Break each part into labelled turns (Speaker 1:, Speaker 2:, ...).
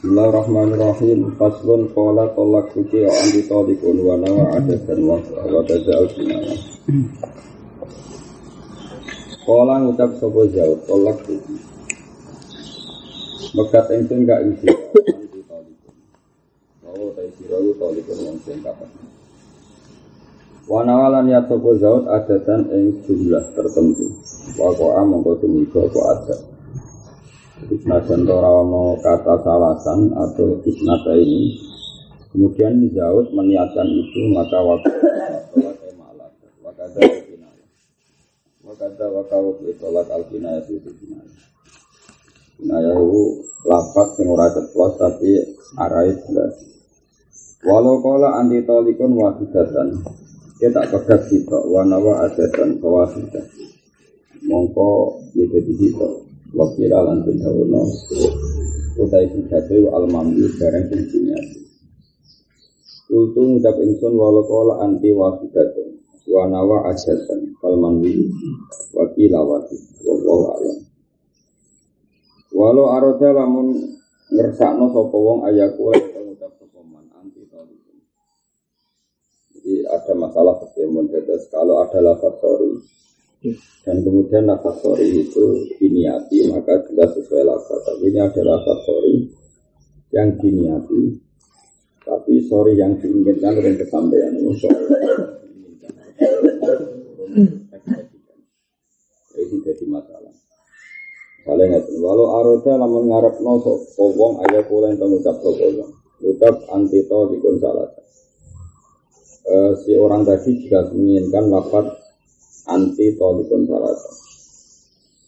Speaker 1: Bismillahirrahmanirrahim. Faslun qala tolak suci wa anti talikun wa nawa ajadan wa taja'al binaya. Qala ngucap sapa jauh tolak suci. Mekat ingsun gak isi anti talikun. Bahwa taisirawu talikun yang singkatan. Wa nawa lan ya sapa jauh ajadan ing jumlah tertentu. Wa qa'a mongko tumiko apa adat. Isnadan Torawono kata salasan atau isnata ini. Kemudian Zaud meniatkan itu maka waktu sholat emalat wakada al-kinayah wakada wakawuk sholat al-kinayah itu kinayah. Kinayah itu lapat yang ora ceplos tapi arai jelas. Walau kala anti tolikun wahidatan kita pegat kita wanawa adatan kawasidah mongko jadi kita wakira lantin hawono utai sujatu al-mamdu barang fungsinya kultu ngucap ingsun walakola anti wakidatun wanawa ajatan kalmanwi wakila wakil wallahu alam walau aroda lamun ngersakno sopa wong ayaku ngucap sopaman anti talikun. Jadi ada masalah pertemuan tetes kalau ada lafaz sorry dan kemudian lafaz sorry itu diniati maka jelas sesuai lafaz. Tapi ini ada lafaz sorry yang diniati tapi sorry yang diinginkan dengan kesampaian ini ini jadi masalah. Kalau nggak walau aroda lamun ngarepno sopong ayat pulen pengucap sopong ucap antito dikon salah. Si orang tadi juga menginginkan lafaz anti tolikun salasa.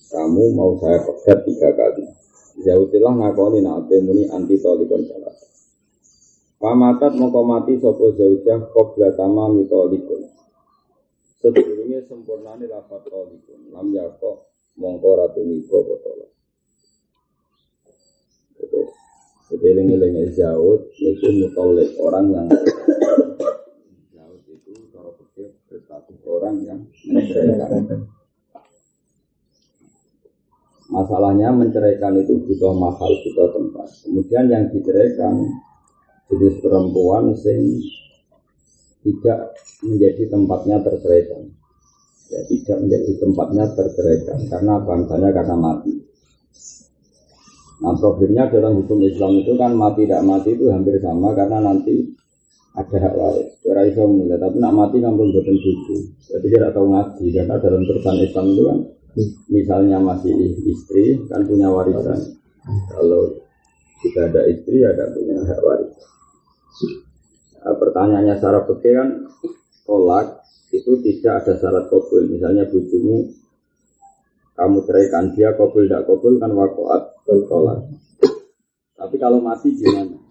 Speaker 1: Kamu mau saya pegat 3 kali. Zautilah ngakoni nate muni anti tolikun salasa. Pamatat mongko mati sapa zaujah qabla tamami tolikun. Sedurunge sempurnane lafaz tolikun. Lam yaqo mongko ratu miko botol. Terus sedeling-eling Zaud niku mutolek orang yang berstatus orang yang menceraikan. Masalahnya menceraikan itu butuh mahal, butuh tempat. Kemudian yang diceraikan jenis perempuan sing tidak menjadi tempatnya terceraikan. Ya, tidak menjadi tempatnya terceraikan karena bangsanya karena mati. Nah problemnya dalam hukum Islam itu kan mati tidak mati itu hampir sama karena nanti ada hak waris. Ora iso mulih, tapi nak mati kan pun boten bojo. Jadi tidak tahu ngaji karena dalam turusan Islam itu kan misalnya masih istri kan punya warisan. Kalau tidak ada istri ada punya hak waris. Nah, pertanyaannya secara fikih kan tolak itu tidak ada syarat qabul. Misalnya bojomu kamu ceraikan dia qabul tidak qabul kan waqaat tolak. Tapi kalau mati gimana?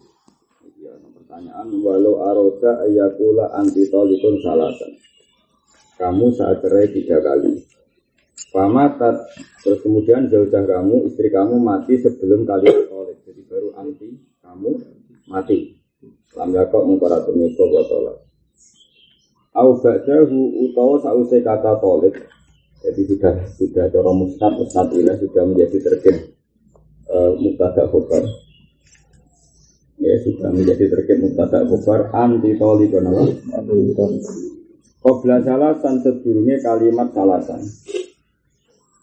Speaker 1: Pertanyaan walau aroda ayakula anti tolikun salasan. Kamu saat cerai 3 kali. Pamatat terus kemudian zaujah kamu istri kamu mati sebelum kali tolik. Jadi baru anti kamu mati. Lam yakok mengkoratun yuko botolak. Au ba'dahu utawa sa'usai kata tolik. Jadi sudah cara mustad ilah sudah menjadi terkait mubtada khobar. Ya sudah menjadi terkait mubtada khobar anti tolikun apa? Qabla salasan sedurunge kalimat salasan.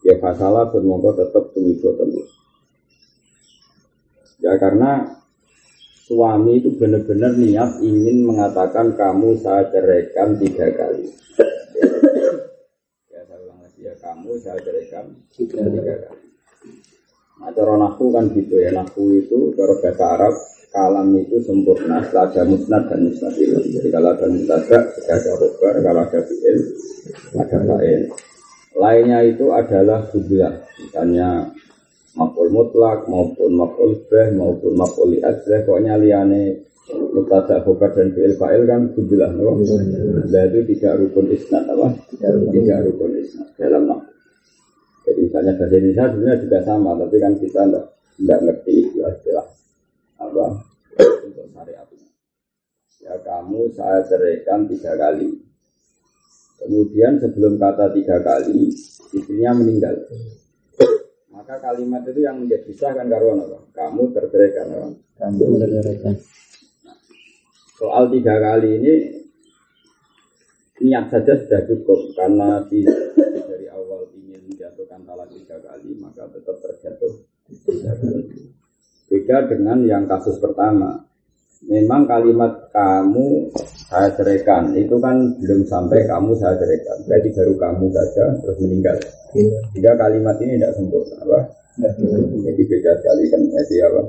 Speaker 1: Ya fasalah mongko tetap tumibo terus. Ya karena suami itu benar-benar niat ingin mengatakan kamu saya ceraikan 3 kali. Ya saya ulang lagi ya kamu saya ceraikan 3 kali. Nah cara nahwu kan gitu ya, nahwu itu cara bahasa Arab kalam itu sempurna, setelah ada musnad dan mustaqil. Jadi kalau ada mubtada, ada khobar, kalau ada fi'il, ada fa'il. Lainnya itu adalah jumlah, misalnya maf'ul mutlak maupun maf'ul bih maupun maf'ul li'adzah. Pokoknya liane mubtada, khobar dan fi'il fa'il kan jumlah, no? Nah itu tidak rukun isnad apa? Tidak rukun isnad dalam nahwu. Jadi misalnya bahasa Indonesia sebenarnya juga sama, tapi kan kita tidak ngerti istilah apa untuk syariat ini. Ya kamu saya ceraikan 3 kali. Kemudian sebelum kata 3 kali istrinya meninggal. Maka kalimat itu yang menjadi sah kan karuan apa? Kamu terceraikan apa? Kamu terceraikan. Soal 3 kali ini niat saja sudah cukup karena dari awal ingin menjatuhkan talak 3 kali maka tetap terjatuh 3 kali. Beda dengan yang kasus pertama. Memang kalimat kamu saya ceraikan itu kan belum sampai kamu saya ceraikan. Jadi baru kamu saja terus meninggal. Jika kalimat ini tidak sempurna, apa? Jadi beda sekali kan. Jadi apa?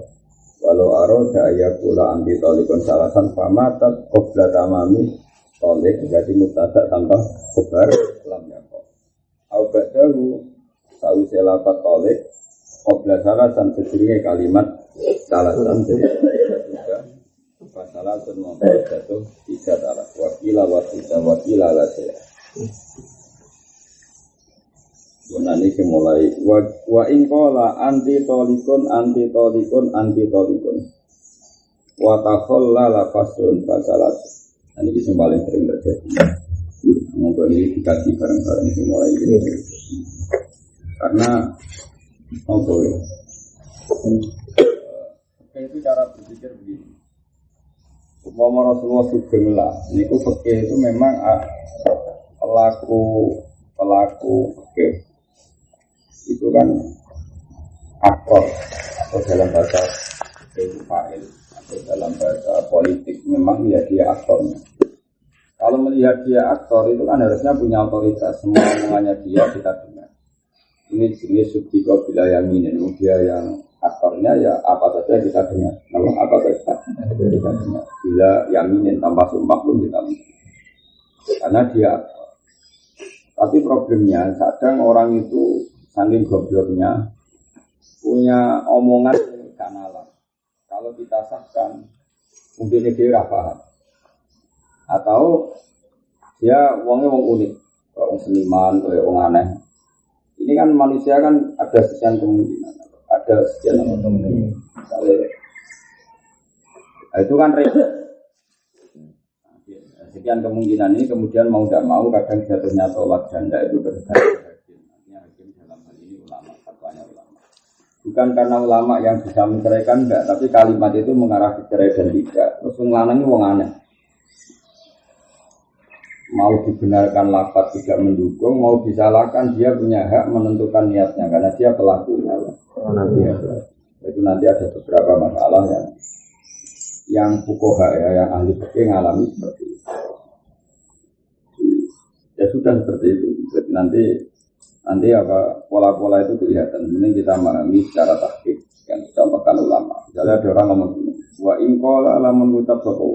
Speaker 1: Walau aroda ayakula anti tolikon salasan famatat qobla tamami tolik jadi mubtada tambah khobar lam yakov. Au ba'dahu sa'use lapat tolik qobla salasan sedurunge kalimat salasan jadi masalah termompol jatuh 3 talak wakila lasya. Gunani mulai wa ingkola anti tolikun wa takhalla lafasun basalat. Ini yang paling sering terjadi. Mungkin ini dikaji bareng-bareng mulai ini. Karena itu cara berpikir begini. Umpama Rasulullah sugeng lah, niku fikih itu memang pelaku fikih itu kan aktor atau dalam bahasa fa'il atau dalam bahasa politik memang ya dia aktornya. Kalau melihat dia aktor itu kan harusnya punya otoritas, semua omongannya dia kita dengar. Ini jenis subjiko bila yang ini, dia yang aktornya ya apa saja kita dengar. Kalau apa saja kita dengar. Bila yaminin tanpa sumpah pun kita dengar. Karena dia aktor. Tapi problemnya kadang orang itu saking gobloknya punya omongan yang gak nalar. Kalau kita sahkan mungkin dia paham. Atau dia wongnya wong unik, wong seniman, wong aneh. Ini kan manusia kan ada sekian kemungkinan. Ada sekian kemungkinan. Itu kan sekian kemungkinan ini kemudian mau tidak mau kadang jatuhnya tolak janda itu tergantung hakim. Artinya hakim dalam hal ini ulama, fatwanya ulama. Bukan karena ulama yang bisa menceraikan enggak, tapi kalimat itu mengarah ke cerai dan tidak. Terus ngelanangi wong aneh. Mau dibenarkan lafaz tidak mendukung, mau disalahkan dia punya hak menentukan niatnya karena dia pelakunya. Itu nanti ada beberapa masalah yang fuqaha ya, yang ahli fikih ngalami seperti itu. Ya sudah seperti itu. Jadi nanti apa pola-pola itu kelihatan. Mending kita memahami secara tahqiq yang disampaikan ulama. Misalnya ada orang ngomong gini, wa in qala la mengucap sapa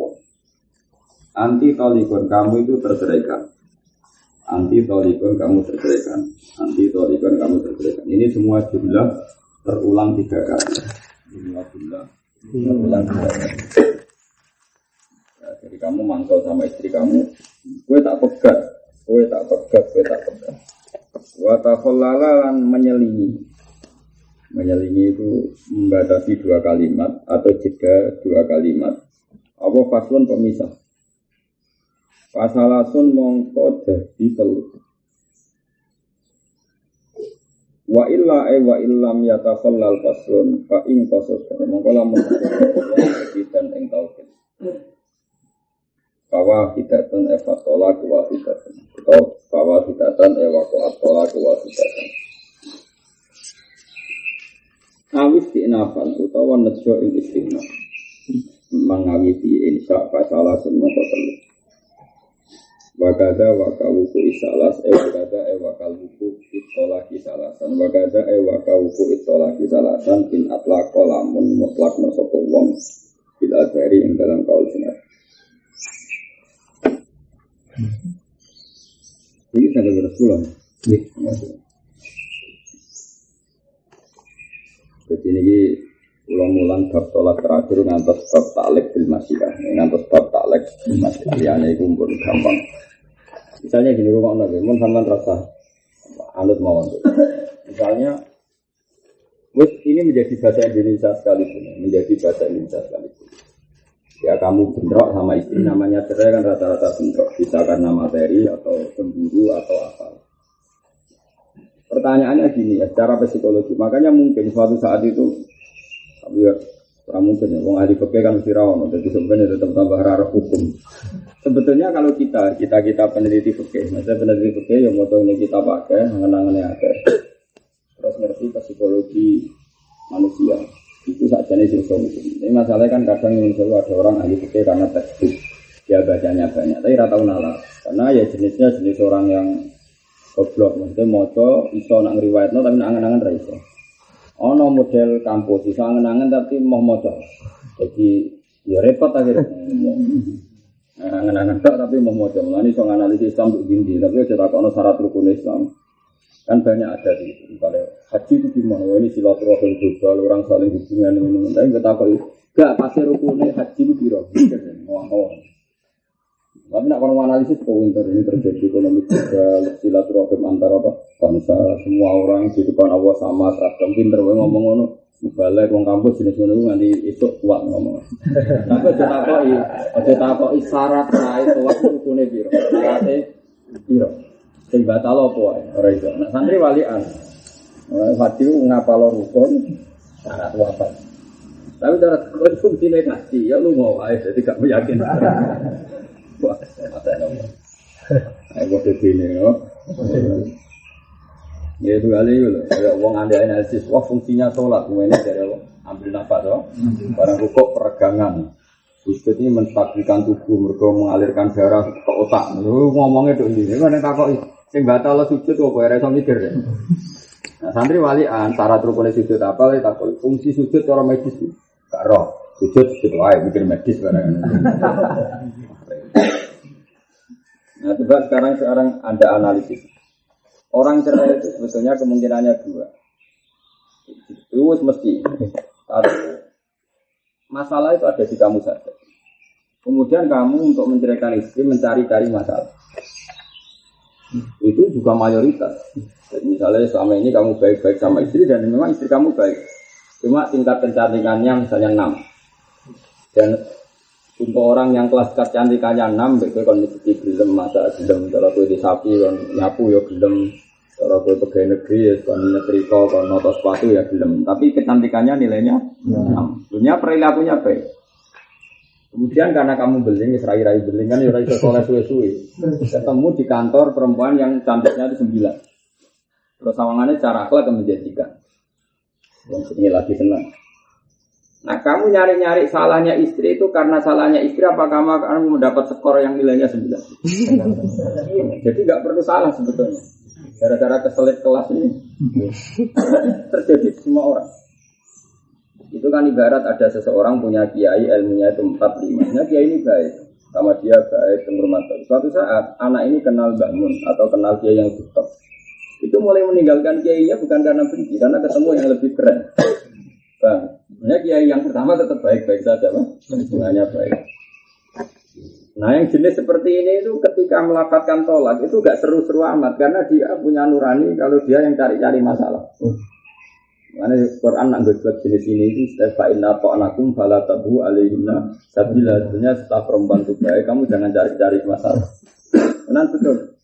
Speaker 1: anti tolikon kamu itu terceraikan. Anti tolikon kamu terceraikan. Anti tolikon kamu terceraikan. Ini semua jumlah terulang 3 kali. Semua jumlah terulang 3 kali. Ya, jadi kamu mangkal sama istri kamu, gue tak pegat. Wa takhallala lan menyelingi. Menyelingi itu membatasi 2 kalimat atau jeda 2 kalimat. Apa faslun pemisah? Pasalasun mongko dadi 3. Wa illam yatakhallal faslun fa in qasas mongko lamun dan ing tauhid. Bahwa hidatun evatola kuwa hidatun atau bahwa hidatan ewakoatola kuwa hidatan awis diinafan utawa nejo ing istighna mengawiti insya pasalah semua kotel wakada wakawuku isalas wakada wakaluku itolaki salasan wakada wakawuku itolaki salasan in atlaqo lamun mutlak nosopo wong bila dari ing dalam kaul sinar. Ini ada berapa? Jadi ini ulang-ulang bab tolak terakhir ngantos bab taklek bil masyiah. Ngantos bab taklek bil masyiah. Ini kumpul gampang. Misalnya gini rumah nabi, mun sampean rasa anut mawon. Misalnya, ini menjadi bahasa Indonesia sekalipun, Ya kamu bentrok sama istri, namanya cerai kan rata-rata bentrok. Bisa karena materi atau cemburu atau apa. pertanyaannya gini ya, secara psikologi. Makanya mungkin suatu saat itu, tapi ya, mungkin ya, wong ahli fikih kan mesti rawon, jadi sebenarnya tetap tambah rarah hukum. Sebetulnya kalau kita peneliti fikih, maksudnya peneliti fikih yang mau ini kita pakai, mengenangannya ada, terus ngerti psikologi manusia, itu saja nih hukum. Ini masalahnya kan kadang yang ada orang ahli fikih karena tekstur, dia bacanya banyak, tapi rata nalar, karena ya jenisnya jenis orang yang goblok, maksudnya moco iso nak ngriwayatno tapi nak angen-angen ra iso. Ana model kampus iso angen-angen tapi mau moco. Jadi ya repot akhirnya. Angen-angen tok tapi mau moco. Mulane iso analisis Islam untuk dindi, tapi aja takokno syarat rukun Islam. Kan banyak ada di misalnya haji itu gimana? Wah ini silaturahim global, orang saling hubungan ini. Tapi enggak takoki, enggak pasti rukunnya haji itu piro? Ngomong. Tapi nak kalau analisis pinter ini terjadi ekonomi juga silaturahim antara bangsa, semua orang di depan Allah sama seragam pinter ngomong ngono balik wong kampus jenis ngono nganti esuk kuat ngomong. Tapi aja takoki syarat naik kuat rukune piro. Syarate piro. Sing batal apa wae ora iso. Nak santri walian. Hati ngapalo rukun syarat apa. Tapi cara fungsinya kasih ya lu mau wae jadi gak yakin. Wah, ada nama. Aku begini, no. Ya itu kali itu loh. Kalau orang anda analisis, wah fungsinya sholat, ini dari Allah. Ambil nafas, no. Barang rukuk peregangan. Sujud ini menstabilkan tubuh, mereka mengalirkan darah ke otak. Ngomongnya itu ini. Mana takut? Sing batal sujud, kok ya rasa mikir ya. Nah, santri walian, syarat rukunnya sujud apa? Takut fungsi sujud orang medis. Gak roh. Sujud wae mikir medis barang. Nah, coba sekarang ada analisis. Orang cerai itu sebetulnya kemungkinannya dua. Itu mesti. Satu, masalah itu ada di kamu saja. Kemudian kamu untuk menceraikan istri mencari-cari masalah. Itu juga mayoritas. Jadi misalnya selama ini kamu baik-baik sama istri dan memang istri kamu baik. Cuma tingkat kecantikannya misalnya 6. Dan untuk orang yang kelas kecantikannya 6, begitu kan mesti gelem masak gelem kalau kowe di sapi kan nyapu ya gelem, kalau kowe pegawai negeri ya kan nyetrika kan noto sepatu ya gelem. Tapi kecantikannya nilainya 6. Dunia perilakunya baik. Kemudian karena kamu beling, rai-rai beling kan ya ora iso soleh suwe-suwe. Ketemu di kantor perempuan yang cantiknya itu 9. Terus sawangannya cara akhlak yang menjanjikan. Wong sini lagi senang. Nah, kamu nyari-nyari salahnya istri itu karena salahnya istri apa kamu mendapat skor yang nilainya 9? Jadi nggak perlu salah sebetulnya. Gara-gara keselit kelas ini terjadi semua orang. Itu kan ibarat ada seseorang punya kiai ilmunya itu 4-5. Nah, kiai ini baik, sama dia baik, penghormatan. Suatu saat anak ini kenal bangun atau kenal kiai yang top. Itu mulai meninggalkan kiainya bukan karena benci, karena ketemu yang lebih keren. Bang, sebenarnya kiai yang pertama tetap baik-baik saja, Bang. Hubungannya baik. Nah, yang jenis seperti ini itu ketika melafatkan tolak itu gak seru-seru amat karena dia punya nurani kalau dia yang cari-cari masalah. Karena Quran nak buat jenis ini itu fa inna ta'anakum fala tabu alaihinna sabila. Sebenarnya setelah perempuan itu baik, kamu jangan cari-cari masalah. Benar betul.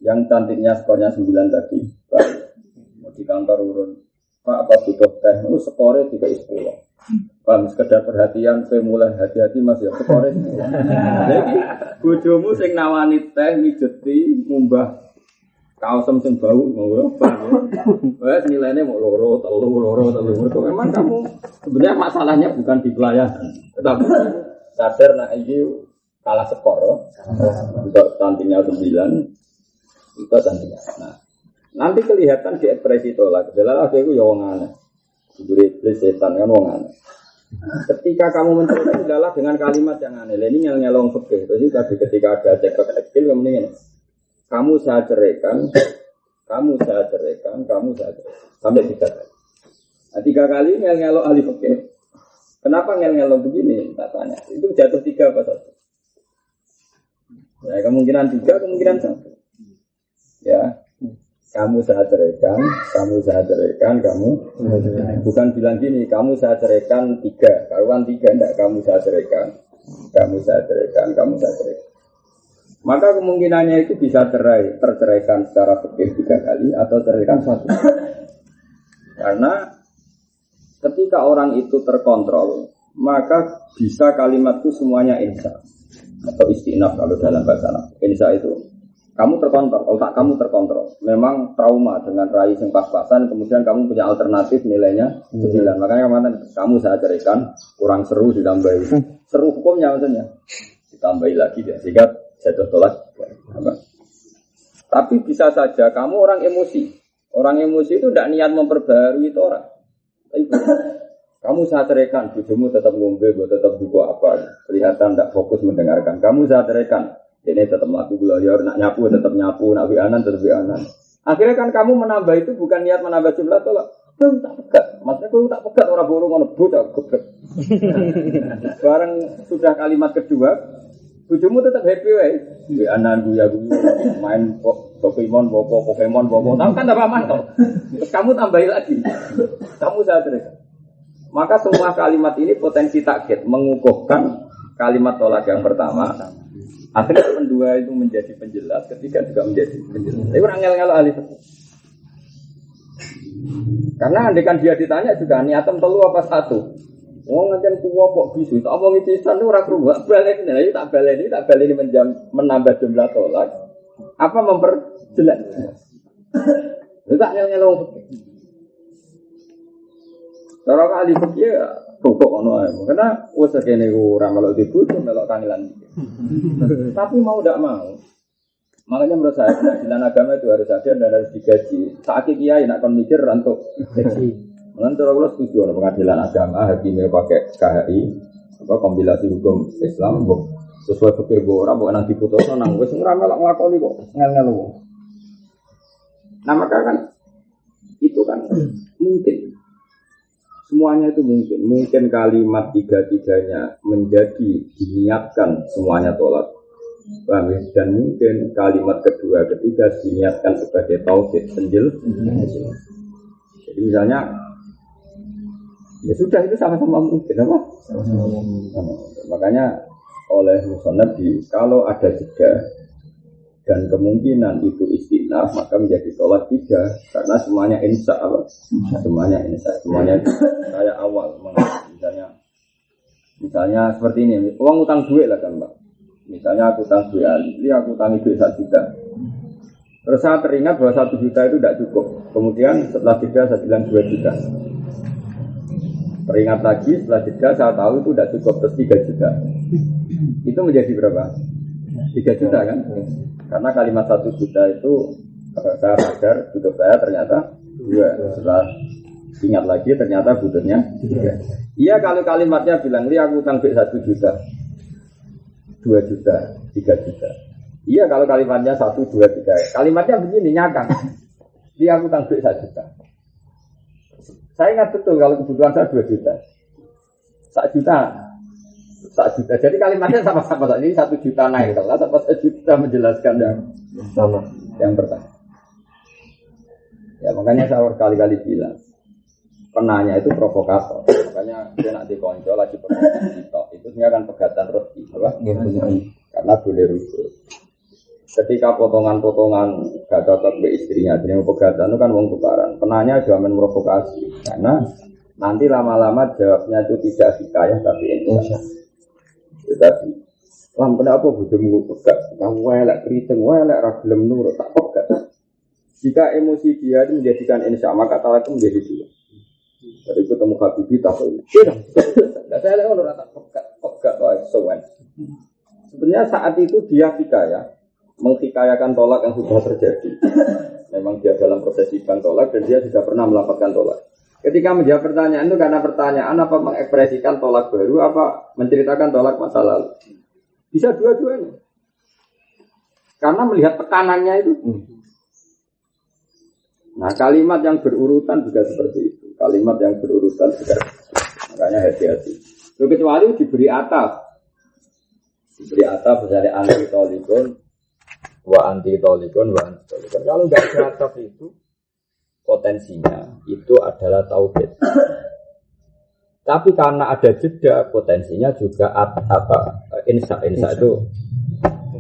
Speaker 1: Yang cantiknya skornya 9 tadi, baik. Mau di kantor urun. Pak apa butuh teh? Skornya 3 10. Pak sekedar perhatian, saya mulai hati-hati mas ya skornya. Jadi bojomu sing nawani teh mijeti ngumbah kaosem sing bau ngono. Wes nilainya mau loro telu. Memang kamu sebenarnya masalahnya bukan di pelayanan, tetapi sadar nak iki kalah skor. Untuk cantiknya 9, itu cantiknya. Nah, nanti kelihatan di ekspresi tolak. Jelas aku ya wong aneh. Iblis setan kan wong aneh. Ketika kamu mencoba adalah dengan kalimat yang aneh. Ini nyel-nyelong fikih. Terus ketika ada cekcok kecil kemudian kamu saya ceraikan. Sampai 3 kali. Nah, 3 kali nyel-nyelong ahli fikih. Kenapa nyel-nyelong begini? Tak tanya. Itu jatuh 3 apa 1? Ya, kemungkinan 3, kemungkinan 1. Ya. Kamu saya ceraikan, kamu bukan bilang gini, kamu saya ceraikan 3, kawan 3 enggak, kamu saya ceraikan. Maka kemungkinannya itu bisa terceraikan secara fikih 3 kali atau terceraikan 1. Karena ketika orang itu terkontrol, maka bisa kalimat itu semuanya insya atau istinaf kalau dalam bahasa Arab. Insya itu kamu terkontrol, otak kamu terkontrol. Memang trauma dengan rai yang pas-pasan, kemudian kamu punya alternatif nilainya 9. Makanya kemarin kamu saya ceritakan kurang seru ditambahi. Seru hukumnya maksudnya ditambahi lagi ya, sehingga jatuh tolak. Tapi bisa saja kamu orang emosi. Orang emosi itu tidak niat memperbarui itu orang. Kamu saya ceraikan, bujumu tetap ngombe, tetap buka apa, kelihatan tidak fokus mendengarkan. Kamu saya ceraikan, ini tetap melaku belajar, nak nyapu tetap nyapu, nak wianan tetap wianan. Akhirnya kan kamu menambah itu bukan niat menambah jumlah tolak. Kau tak pegat, maksudnya kau tak pegat orang burung orang budak geblek. Barang sudah kalimat kedua, bujumu tetap happy way. Wianan guya main Pokemon, Pokemon, tahu kan apa mantap. Terus kamu tambahin lagi, kamu saya ceraikan. Maka semua kalimat ini potensi takkid mengukuhkan kalimat tolak yang pertama. Akhirnya kedua itu menjadi penjelas, ketiga juga menjadi penjelas. Tapi orang ngel-ngel ahli fikih. Karena andekan dia ditanya juga niatem telu apa 1. Wong ngajen kuwo kok bisu, tak omongi pisan ora krungu. Baleni lha tak baleni menambah jumlah tolak. Apa memperjelas? Lha tak ngel-ngel wong fikih. Cara ahli fikih pokok ono ae. Karena wis kene ora melok dibutuh melok kangelan. Tapi mau tidak mau. Makanya menurut saya pengadilan agama itu harus ada dan harus digaji. Saat kiai nak kon mikir untuk gaji. Mengenai cara kula setuju ana pengadilan agama hakimnya pakai KHI apa kompilasi hukum Islam sesuai fikih ora mbok nang diputusno nang wis ora melok nglakoni kok ngel-ngel wong. Nah maka kan itu kan mungkin semuanya itu mungkin kalimat 3-3-nya menjadi diniatkan semuanya tolak. Paham ya? Dan mungkin kalimat kedua ketiga diniatkan sebagai tauhid penjel. Jadi misalnya ya sudah itu sama-sama mungkin apa? Sama. Makanya oleh musannaf kalau ada jeda dan kemungkinan itu istinaf maka menjadi tolak 3 karena semuanya insya Allah semuanya kayak awal misalnya seperti ini uang utang duit lah kan Mbak, misalnya aku utang duit Ali aku utang duit 1 juta terus saya teringat bahwa 1 juta itu tidak cukup, kemudian setelah jeda saya bilang 2 juta, teringat lagi setelah jeda saya tahu itu tidak cukup terus 3 juta, itu menjadi berapa? 3 juta kan? Karena kalimat 1 juta itu saya sadar butuh saya ternyata 2. Setelah ingat lagi ternyata butuhnya 3. Iya kalau kalimatnya bilang aku utang 1 juta 2 juta 3 juta. Iya kalau kalimatnya 1, 2, 3. Kalimatnya begini nyakang aku utang 1 juta. Saya ingat betul kalau kebutuhan saya 2 juta 1 juta. Jadi kalimatnya sama-sama. Ini 1 juta naik kelas apa 1 juta menjelaskan yang sama yang pertama. Ya makanya saya berkali-kali bilang penanya itu provokator. Makanya dia nanti konco lagi pegatan itu sebenarnya kan pegatan roti, apa? Karena boleh rujuk. Ketika potongan-potongan gak cocok be istrinya, jadi pegatan itu kan wong tukaran. Penanya jawaban provokasi karena nanti lama-lama jawabnya itu tidak hikayah tapi insya. Tetapi, kenapa bujumu pegat? Kamu welek keriting, welek ragelem nurut, tak pegat. Jika emosi dia itu menjadikan insya, maka talak itu menjadi 2. Dari ketemu Habibie, tak boleh. Saya lihat orang tak pegat, sowan. Sebenarnya saat itu dia hikayah, menghikayakan tolak yang sudah terjadi. Memang dia dalam proses sidang tolak dan dia sudah pernah melapatkan tolak. Ketika menjawab pertanyaan itu karena pertanyaan apa mengekspresikan tolak baru apa menceritakan tolak masa lalu. Bisa dua-duanya. Karena melihat tekanannya itu. Nah kalimat yang berurutan juga seperti itu. Kalimat yang berurutan juga. Makanya hati-hati. Kecuali diberi ataf. Diberi ataf misalnya anti-tolikon. Wa anti-tolikon. Kalau nggak ada ataf itu. Potensinya itu adalah tauhid. Tapi karena ada jeda potensinya juga insya itu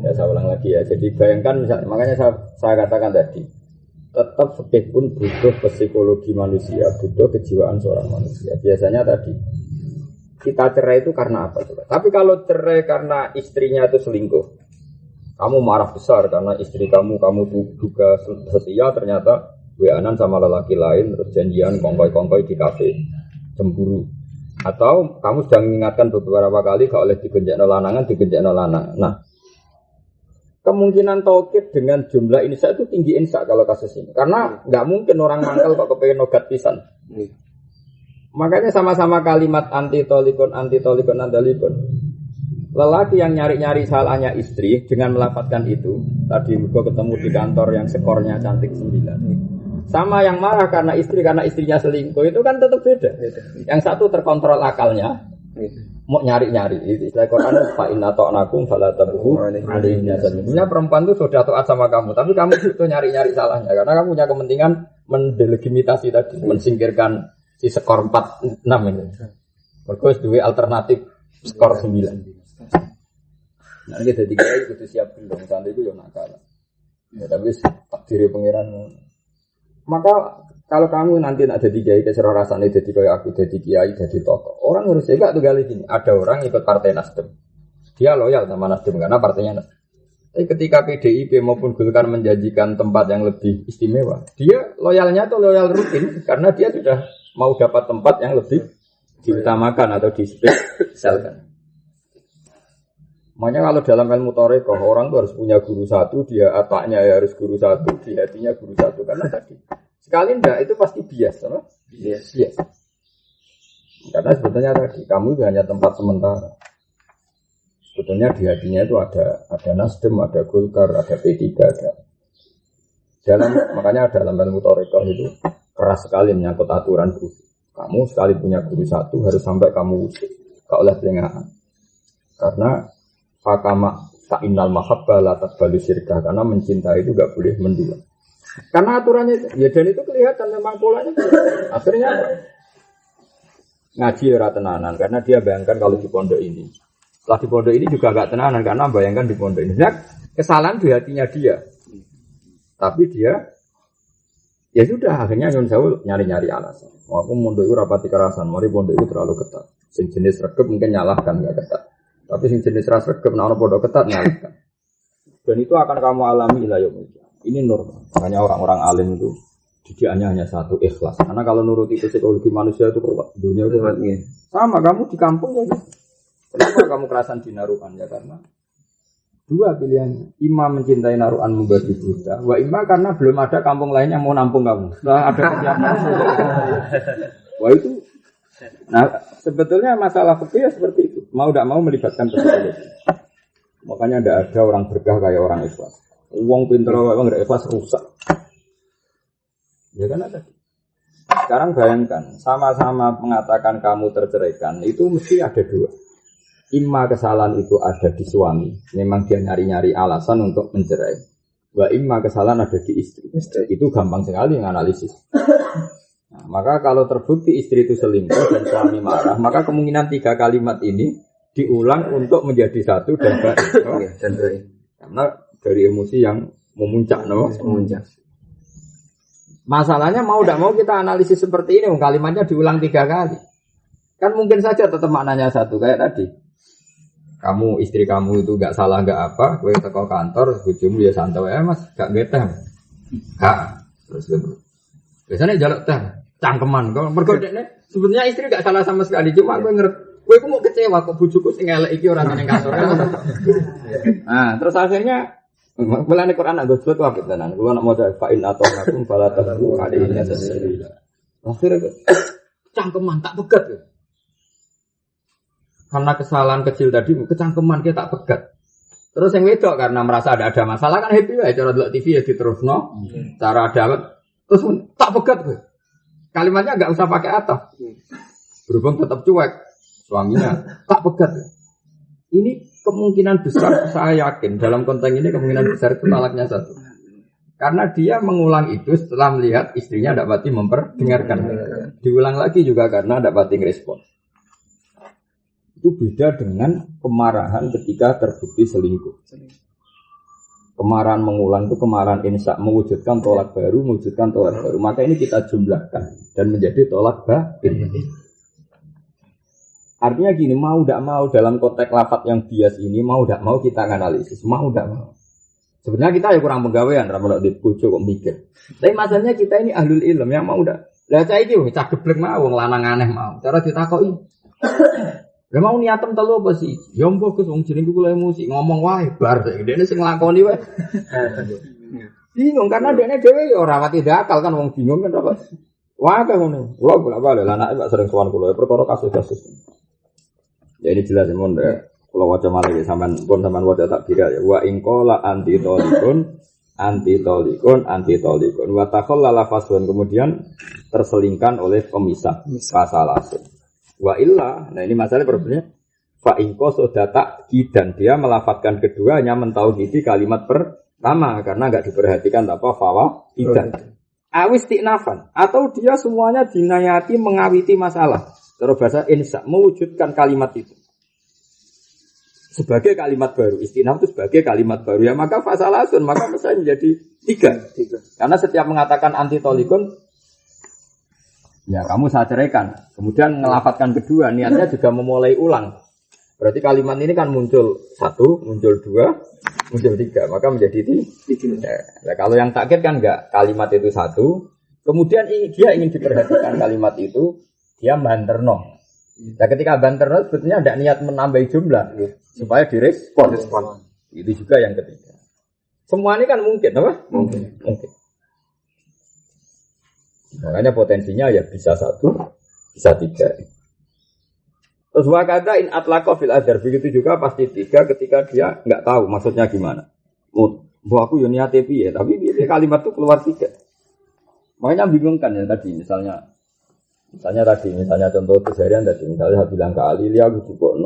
Speaker 1: Ya saya ulang lagi ya. Jadi bayangkan misalnya, makanya saya katakan tadi, tetap fikih pun butuh psikologi manusia, butuh kejiwaan seorang manusia. Biasanya tadi kita cerai itu karena apa coba? Tapi kalau cerai karena istrinya itu selingkuh, kamu marah besar karena istri kamu juga setia ternyata WA-an sama lelaki lain, terus janjian kongkoi-kongkoi di kafe, cemburu. Atau kamu sudah mengingatkan beberapa kali gak oleh digenjak lanangan. Nah, kemungkinan taukid dengan jumlah insa itu tinggi insa kalau kasus ini. Karena nggak mungkin orang mangkal kok kepengen nogat pisan. Makanya sama-sama kalimat anti-tolikon. Lelaki yang nyari-nyari salahnya istri dengan melafatkan itu, tadi gue ketemu di kantor yang skornya cantik 9. Sama yang marah karena istrinya selingkuh itu kan tetap beda. Yang satu terkontrol akalnya, mau nyari-nyari. Istilah Quran fa inna ta'nakum fala tabghu alaihinna sabila. Perempuan itu sudah taat sama kamu, tapi kamu itu nyari-nyari salahnya karena kamu punya kepentingan mendelegitimasi tadi, mensingkirkan si skor 4-6 ini. Berkuas dua alternatif skor 9. Nah, kita tiga itu siap belum, nanti itu yang nakal. Ya, tapi takdir pengiran. Maka kalau kamu nanti nak jadi kiai keserah rasanya jadi kayak aku jadi kiai jadi tokoh, orang harus jaga tuh kali ini. Ada orang ikut partai Nasdem, dia loyal sama Nasdem karena partainya Nasdem. Tapi ketika PDIP maupun Golkar menjanjikan tempat yang lebih istimewa, dia loyalnya tuh loyal rutin karena dia sudah mau dapat tempat yang lebih diutamakan atau dispesialkan. Makanya kalau dalam ilmu thariqah orang tuh harus punya guru satu, dia ataknya ya harus guru satu, di hatinya guru satu. Karena tadi sekali enggak itu pasti bias, apa? Bias. Karena sebetulnya tadi kamu itu hanya tempat sementara. Sebetulnya di hatinya itu ada Nasdem, ada Golkar, ada P3, ada. Makanya dalam ilmu thariqah itu keras sekali menyangkut aturan guru. Kamu sekali punya guru satu harus sampai kamu usik, gak oleh pelengahan. Karena fakama fa'innal mahabbah la taqbalu syirkah, karena mencintai itu enggak boleh mendua. Karena aturannya ya dan itu kelihatan memang polanya. Akhirnya ngaji ora tenanan karena dia bayangkan kalau di pondok ini. Setelah di pondok ini juga enggak tenanan karena bayangkan di pondok ini. Nah, kesalahan di hatinya dia. Tapi dia ya sudah akhirnya nyun sewu nyari-nyari alasan. Aku pondok itu rapati kerasan, mari pondok itu terlalu ketat. Sing jenis regep mungkin nyalahkan enggak ketat. Tapi sing jenis ras regep nek ana pondok ketat nyalahkan. Dan itu akan kamu alami ila yaumil qiyamah. Ini normal. Makanya orang-orang alim itu didikannya hanya satu, ikhlas. Karena kalau nuruti psikologi manusia itu dunia itu sama. Kamu di kampung ya. Kenapa kamu kerasan di naruhan ya? Karena dua pilihan. Ima mencintai naruhan membagi buta. Wa ima karena belum ada kampung lain yang mau nampung kamu. Setelah ada kesiapan. Wah itu. Nah sebetulnya masalah fikih seperti itu. Mau tidak mau melibatkan psikologi. Makanya tidak ada orang berkah kayak orang ikhlas. Uang pinter orang nggak ikhlas rusak. Ya kan ada. Sekarang bayangkan, sama-sama mengatakan kamu terceraikan, itu mesti ada dua. Imma kesalahan itu ada di suami, memang dia nyari-nyari alasan untuk mencerai. Wa imma kesalahan ada di istri. Itu gampang sekali menganalisis. Nah, maka kalau terbukti istri itu selingkuh dan suami marah, maka kemungkinan 3 kalimat ini diulang untuk menjadi satu dan baik. Karena dari emosi yang memuncak, memuncak. Masalahnya mau tidak mau kita analisis seperti ini, kalimatnya diulang 3 kali. Kan mungkin saja tetap maknanya satu kayak tadi. Kamu istri kamu itu gak salah gak apa, kowe teko kantor, bojomu ya santai ya mas, gak geteh. Gak. Terus gitu. Biasanya jaluk teh, cangkeman. Kalau bergodeknya sebetulnya istri gak salah sama sekali, cuma gue ngerti. Gue mau kecewa kok bojoku sing elek iki ora nang kantor. Nah, terus akhirnya mulane Quran nak gojlok apik tenan. Kulo nak maca fa in ata'akum fala tadru alaihi tasbila. Akhirnya cangkeman tak pegat. Karena kesalahan kecil tadi kecangkeman kita tak pegat. Terus yang wedok karena merasa ada masalah kan happy wae cara delok TV ya diterusno. Cara dapat terus tak pegat gue. Kalimatnya enggak usah pakai ataf. Berhubung tetap cuek suaminya tak pegat. Ini kemungkinan besar saya yakin dalam konteks ini kemungkinan besar itu talaknya satu. Karena dia mengulang itu setelah melihat istrinya tidak pati memperdengarkan. Diulang lagi juga karena tidak pati merespon. Itu beda dengan kemarahan ketika terbukti selingkuh. Kemarahan mengulang itu kemarahan insya mewujudkan tolak baru, mewujudkan tolak baru. Maka ini kita jumlahkan dan menjadi tolak batin. Artinya gini, mau tidak mau dalam konteks lafaz yang bias ini, mau tidak mau kita analisis, mau tidak mau. Sebenarnya kita ya kurang penggawean, ramal di bojo kok mikir. Tapi masalahnya kita ini ahlul ilm yang mau udah. Lah cah iki wis cah geblek mau wong lanang aneh mau. Cara ditakoki. Lah mau niatem telu apa sih? Ya mbok Gus wong jenengku kula emosi ngomong wae bar saiki dene sing nglakoni wae. Bingung karena dene dhewe ya ora pati akal kan wong bingung kan apa. Wah kok ngono. Kula bolak-balik lah anake Pak sering sowan kula perkara kasus-kasus. Ya ini jelas mon kalau waca malih sampean pun sampean waca tak kira ya wa in qala anti tolikun wa takhallala fasun kemudian terselingkan oleh pemisah fasalasun wa illa. Nah ini masalah problemnya fa in qasada ta'kidan dia melafatkan keduanya mentauhidi kalimat pertama karena enggak diperhatikan apa fawa tidak awis tiknafan atau dia semuanya dinayati mengawiti masalah. Terus bahasa insya mewujudkan kalimat itu sebagai kalimat baru. Istinaf itu sebagai kalimat baru ya maka fasalasun maka misalnya menjadi tiga. Karena setiap mengatakan anti tolikun ya kamu saya ceraikan. Kemudian ngelafatkan kedua niatnya juga memulai ulang. Berarti kalimat ini kan muncul satu, muncul dua, muncul tiga maka menjadi tiga. Nah, kalau yang takkid kan enggak kalimat itu satu. Kemudian dia ingin diperhatikan kalimat itu. Dia banterno. Nah ketika banterno sebetulnya tidak niat menambah jumlah supaya direspon. Itu juga yang ketiga. Semua ini kan mungkin, apa? Mungkin. Makanya potensinya ya bisa satu, bisa tiga. Terus wakada in atlaqa fil adar begitu juga pasti tiga ketika dia nggak tahu maksudnya gimana. Bu aku yo niate piye, tapi kalimat itu keluar tiga. Makanya bingungkan ya tadi misalnya contoh keseharian tadi misalnya saya bilang ke Ali aku cukup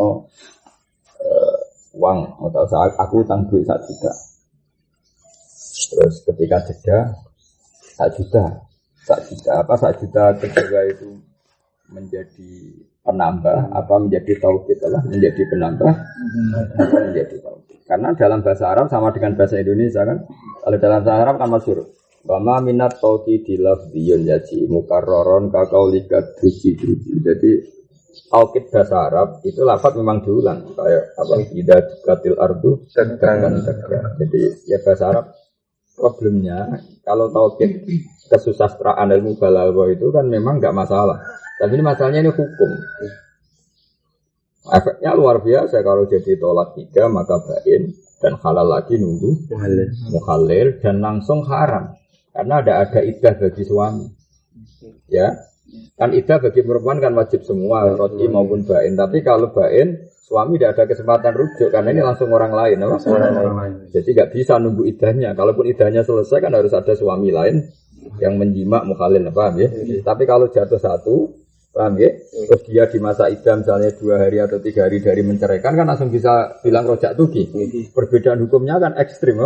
Speaker 1: uang atau saat aku utang duit 1 juta terus ketika jeda 1 juta kedua itu menjadi penambah apa menjadi tauhid menjadi penambah apa menjadi tauhid karena dalam bahasa Arab sama dengan bahasa Indonesia kan kalau dalam bahasa Arab kan masyhur Wama minat tauhid lafziyun yaji mukarraron kakaulika druji. Jadi tauhid bahasa Arab itu lafaz memang diulang kayak apa idza tukatil ardu dan. Jadi ya bahasa Arab problemnya kalau tauhid kesusastraan ilmu balaghah itu kan memang enggak masalah. Tapi ini masalahnya ini hukum. Efeknya luar biasa kalau jadi tolak 3 maka bain dan halal lagi nunggu muhalil dan langsung haram. Karena ada iddah bagi suami, ya kan iddah bagi perempuan kan wajib semua roti maupun bain. Tapi kalau bain suami tidak ada kesempatan rujuk karena ini langsung orang lain, Jadi nggak bisa nunggu iddahnya. Kalaupun iddahnya selesai kan harus ada suami lain yang menjimak mukhalil, paham ya? Tapi kalau jatuh satu, paham ya? Terus dia di masa iddah misalnya 2 hari atau 3 hari dari menceraikan kan langsung bisa bilang rojak tuki. Perbedaan hukumnya kan ekstrim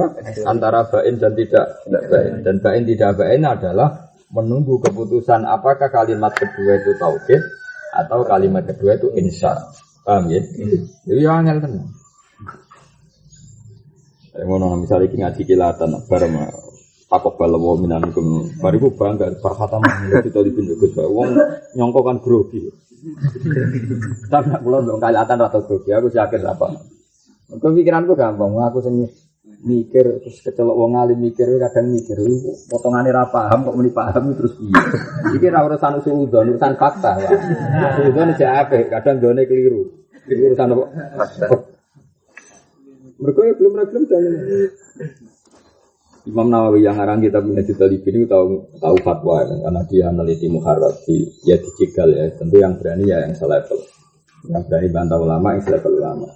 Speaker 1: antara bain dan tidak bain. Dan bain tidak bain adalah menunggu keputusan apakah kalimat kedua itu tauhid atau kalimat kedua itu insya. Paham ya? Jadi yang angel tenang. Ngono misalnya ngaji kilatan bareng takok balawa minanikum bariku bangga perkataan kita dipindah Gus wong nyongko kan grogi. Tapi nek kula ndok kalatan rada grogi aku yakin apa. Pikiranku gampang aku sing mikir terus kecelok wong alim mikir kadang mikir potongane ra paham kok muni paham terus piye. Iki ra urusan usul urusan fakta wae. Usul jek apik kadang ndone keliru. Iki urusan apa? Mereka belum jalan. Imam Nawawi yang ngarang kitab Minhajul Talibin itu tahu fatwa karena dia meneliti muharrar ya dicegal ya. Tentu yang berani ya yang selevel. Yang berani bantah ulama yang selevel ulama.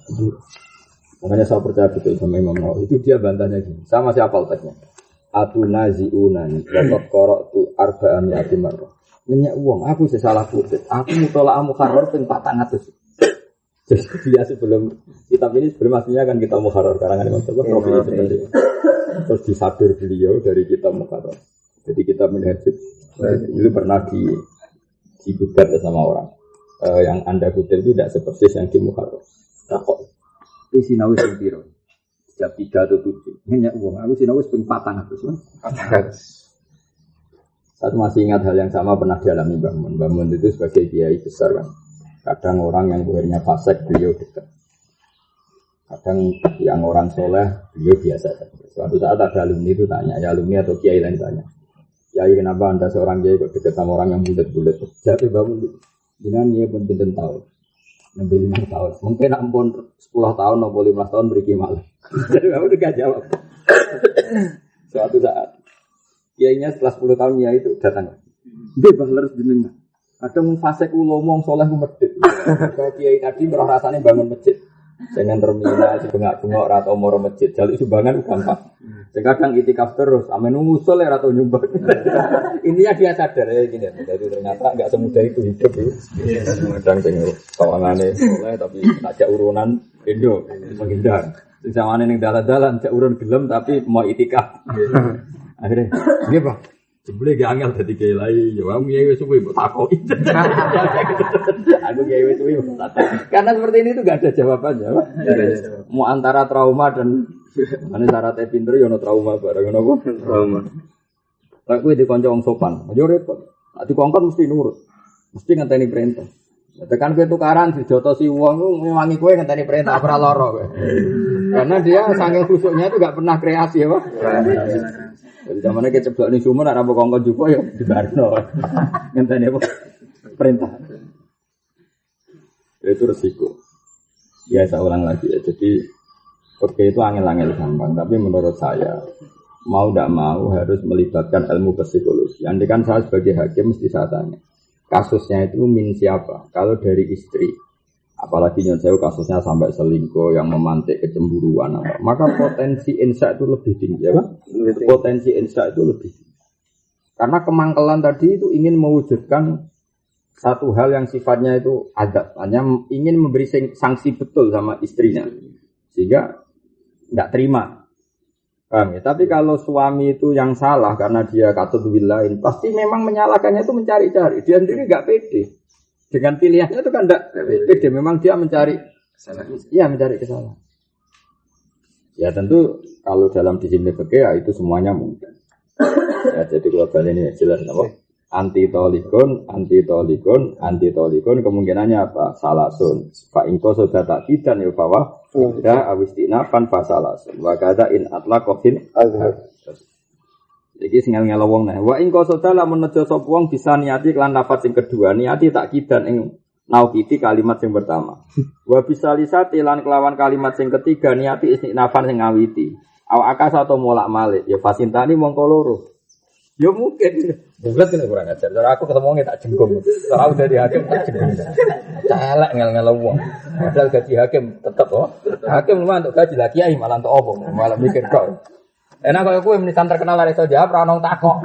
Speaker 1: Makanya saya percaya betul sama Imam Nawawi. Itu dia bantahnya gini. Sama siapa teksnya? Atunazi'unani wa qara'tu arba'ami marrah. Minyak uang aku salah kutip. Aku mutola'ah muharrar ping 400. Jadi dia sebelum kitab ini sebelum aslinya kan kita muharrar karangan Imam Nawawi itu. Terus disadur beliau dari kitab Mukarrar. Jadi kitab Minhajul itu pernah digugat sama orang. Yang anda kutip itu tidak seperti yang di Mukarrar. Takut. Itu sinawi sendiri. jam 3 atau 7. Nanya uang, aku sinau wis ping 400. Saya masih ingat hal yang sama pernah dialami Mbah Mun. Mbah Mun itu sebagai kiai besar kan. Kadang orang yang buahnya fasik beliau dekat. Kadang yang orang soleh beliau biasa saja. Suatu saat ada alumni itu tanya, ya alumni atau kiai lain tanya, kiai kenapa anda seorang kiai kok dekat sama orang yang bulat-bulat? Jadi Mbah Mun, jangan dia pun pinten tahun, 65 tahun. Mungkin ampun 10 tahun atau 15 tahun beri malah. Jadi Mbah Mun gak jawab. Suatu saat kiainya setelah 10 tahun ya itu datang. Dia bahler jenengan. Kadang fasik ngomong soleh medhit. Kalau kiai tadi merah rasanya bangun masjid. Jangan terminal bengak-bengok ora tau moro masjid. Jaluk sumbangan gampang. Sing kadang itikaf terus, amen ngusul ora tau nyumbang. Intinya dia sadar ya gini. Jadi ternyata enggak semudah itu hidup itu. Kadang sing tawangane soleh tapi takjak urunan Indo menghindar. Sing samane ning dalan-dalan jak urun gelem tapi mau itikaf. Akhirnya, dia Pak, jebule gak angel dadi kiai lai, ya wong kiai wis suwe mbok takoki. Aku kiai wis suwe mbok takoki. Karena seperti ini itu gak ada jawabannya, Pak. Mau antara trauma dan mana syaratnya pinter ya ono trauma bareng ngono apa? Trauma. Lah kuwi dikonco wong sopan, yo repot. Nek dikongkon mesti nurut. Mesti ngenteni perintah. Tekan kowe tukaran dijotosi wong ku ngewangi kowe ngenteni perintah ora lara kowe. Karena dia saking khusuknya itu gak pernah kreasi ya, Pak. Jadi zamannya keceblok nih sumur, nak rambut kongkong juga ya di Barno. Ngenteni apa? Perintah. Itu resiko. Ya saya ulang lagi ya. Jadi oke itu angel-angel gampang. Tapi menurut saya mau tidak mau harus melibatkan ilmu psikologi. Andai kan saya sebagai hakim mesti saya tanya. Kasusnya itu min siapa? Kalau dari istri. Apalagi nyonsewu kasusnya sampai selingkuh yang memantik kecemburuan apa. Maka potensi insya itu lebih tinggi ya Pak? Potensi insya itu lebih tinggi. Karena kemangkelan tadi itu ingin mewujudkan satu hal yang sifatnya itu adab. Hanya ingin memberi sanksi betul sama istrinya. Sehingga tidak terima. Paham ya? Tapi kalau suami itu yang salah karena dia katut wilain, pasti memang menyalahkannya itu mencari-cari. Dia sendiri nggak pede. Dengan pilihannya itu kan tidak pede, memang dia mencari kesalahan. Iya, mencari kesalahan. Ya tentu kalau dalam disiplin fikih ya itu semuanya mungkin. Ya jadi global ini jelas apa? Anti tolikon kemungkinannya apa? Salasun. Fa ingko sudah tak kidan ya bahwa ya awistina fan fasalasun. Wa kada in atlaqofin azhar. Iki sing ngelo wong nah. Wa ing qasada lamun nejo sapa wong bisa niati kelan lafaz sing kedua, niati tak kidan ing naukiti kalimat sing pertama. Wa bisa lisati lan kelawan kalimat sing ketiga niati istinafan sing ngawiti. Aw akas atau molak-malik ya fasintani mongko loro. Ya mungkin. Bulat kena kurang ajar. Cara aku ketemu wong tak jenggung. Ora udah di hakim tak jenggung. Celek ngel-ngelo wong. Padahal gaji hakim tetep Hakim lumayan untuk gaji lagi kiai malah untuk opo? Malah mikir kok. Enak kalau aku menisan terkenal dari iso jawab, ranong takok.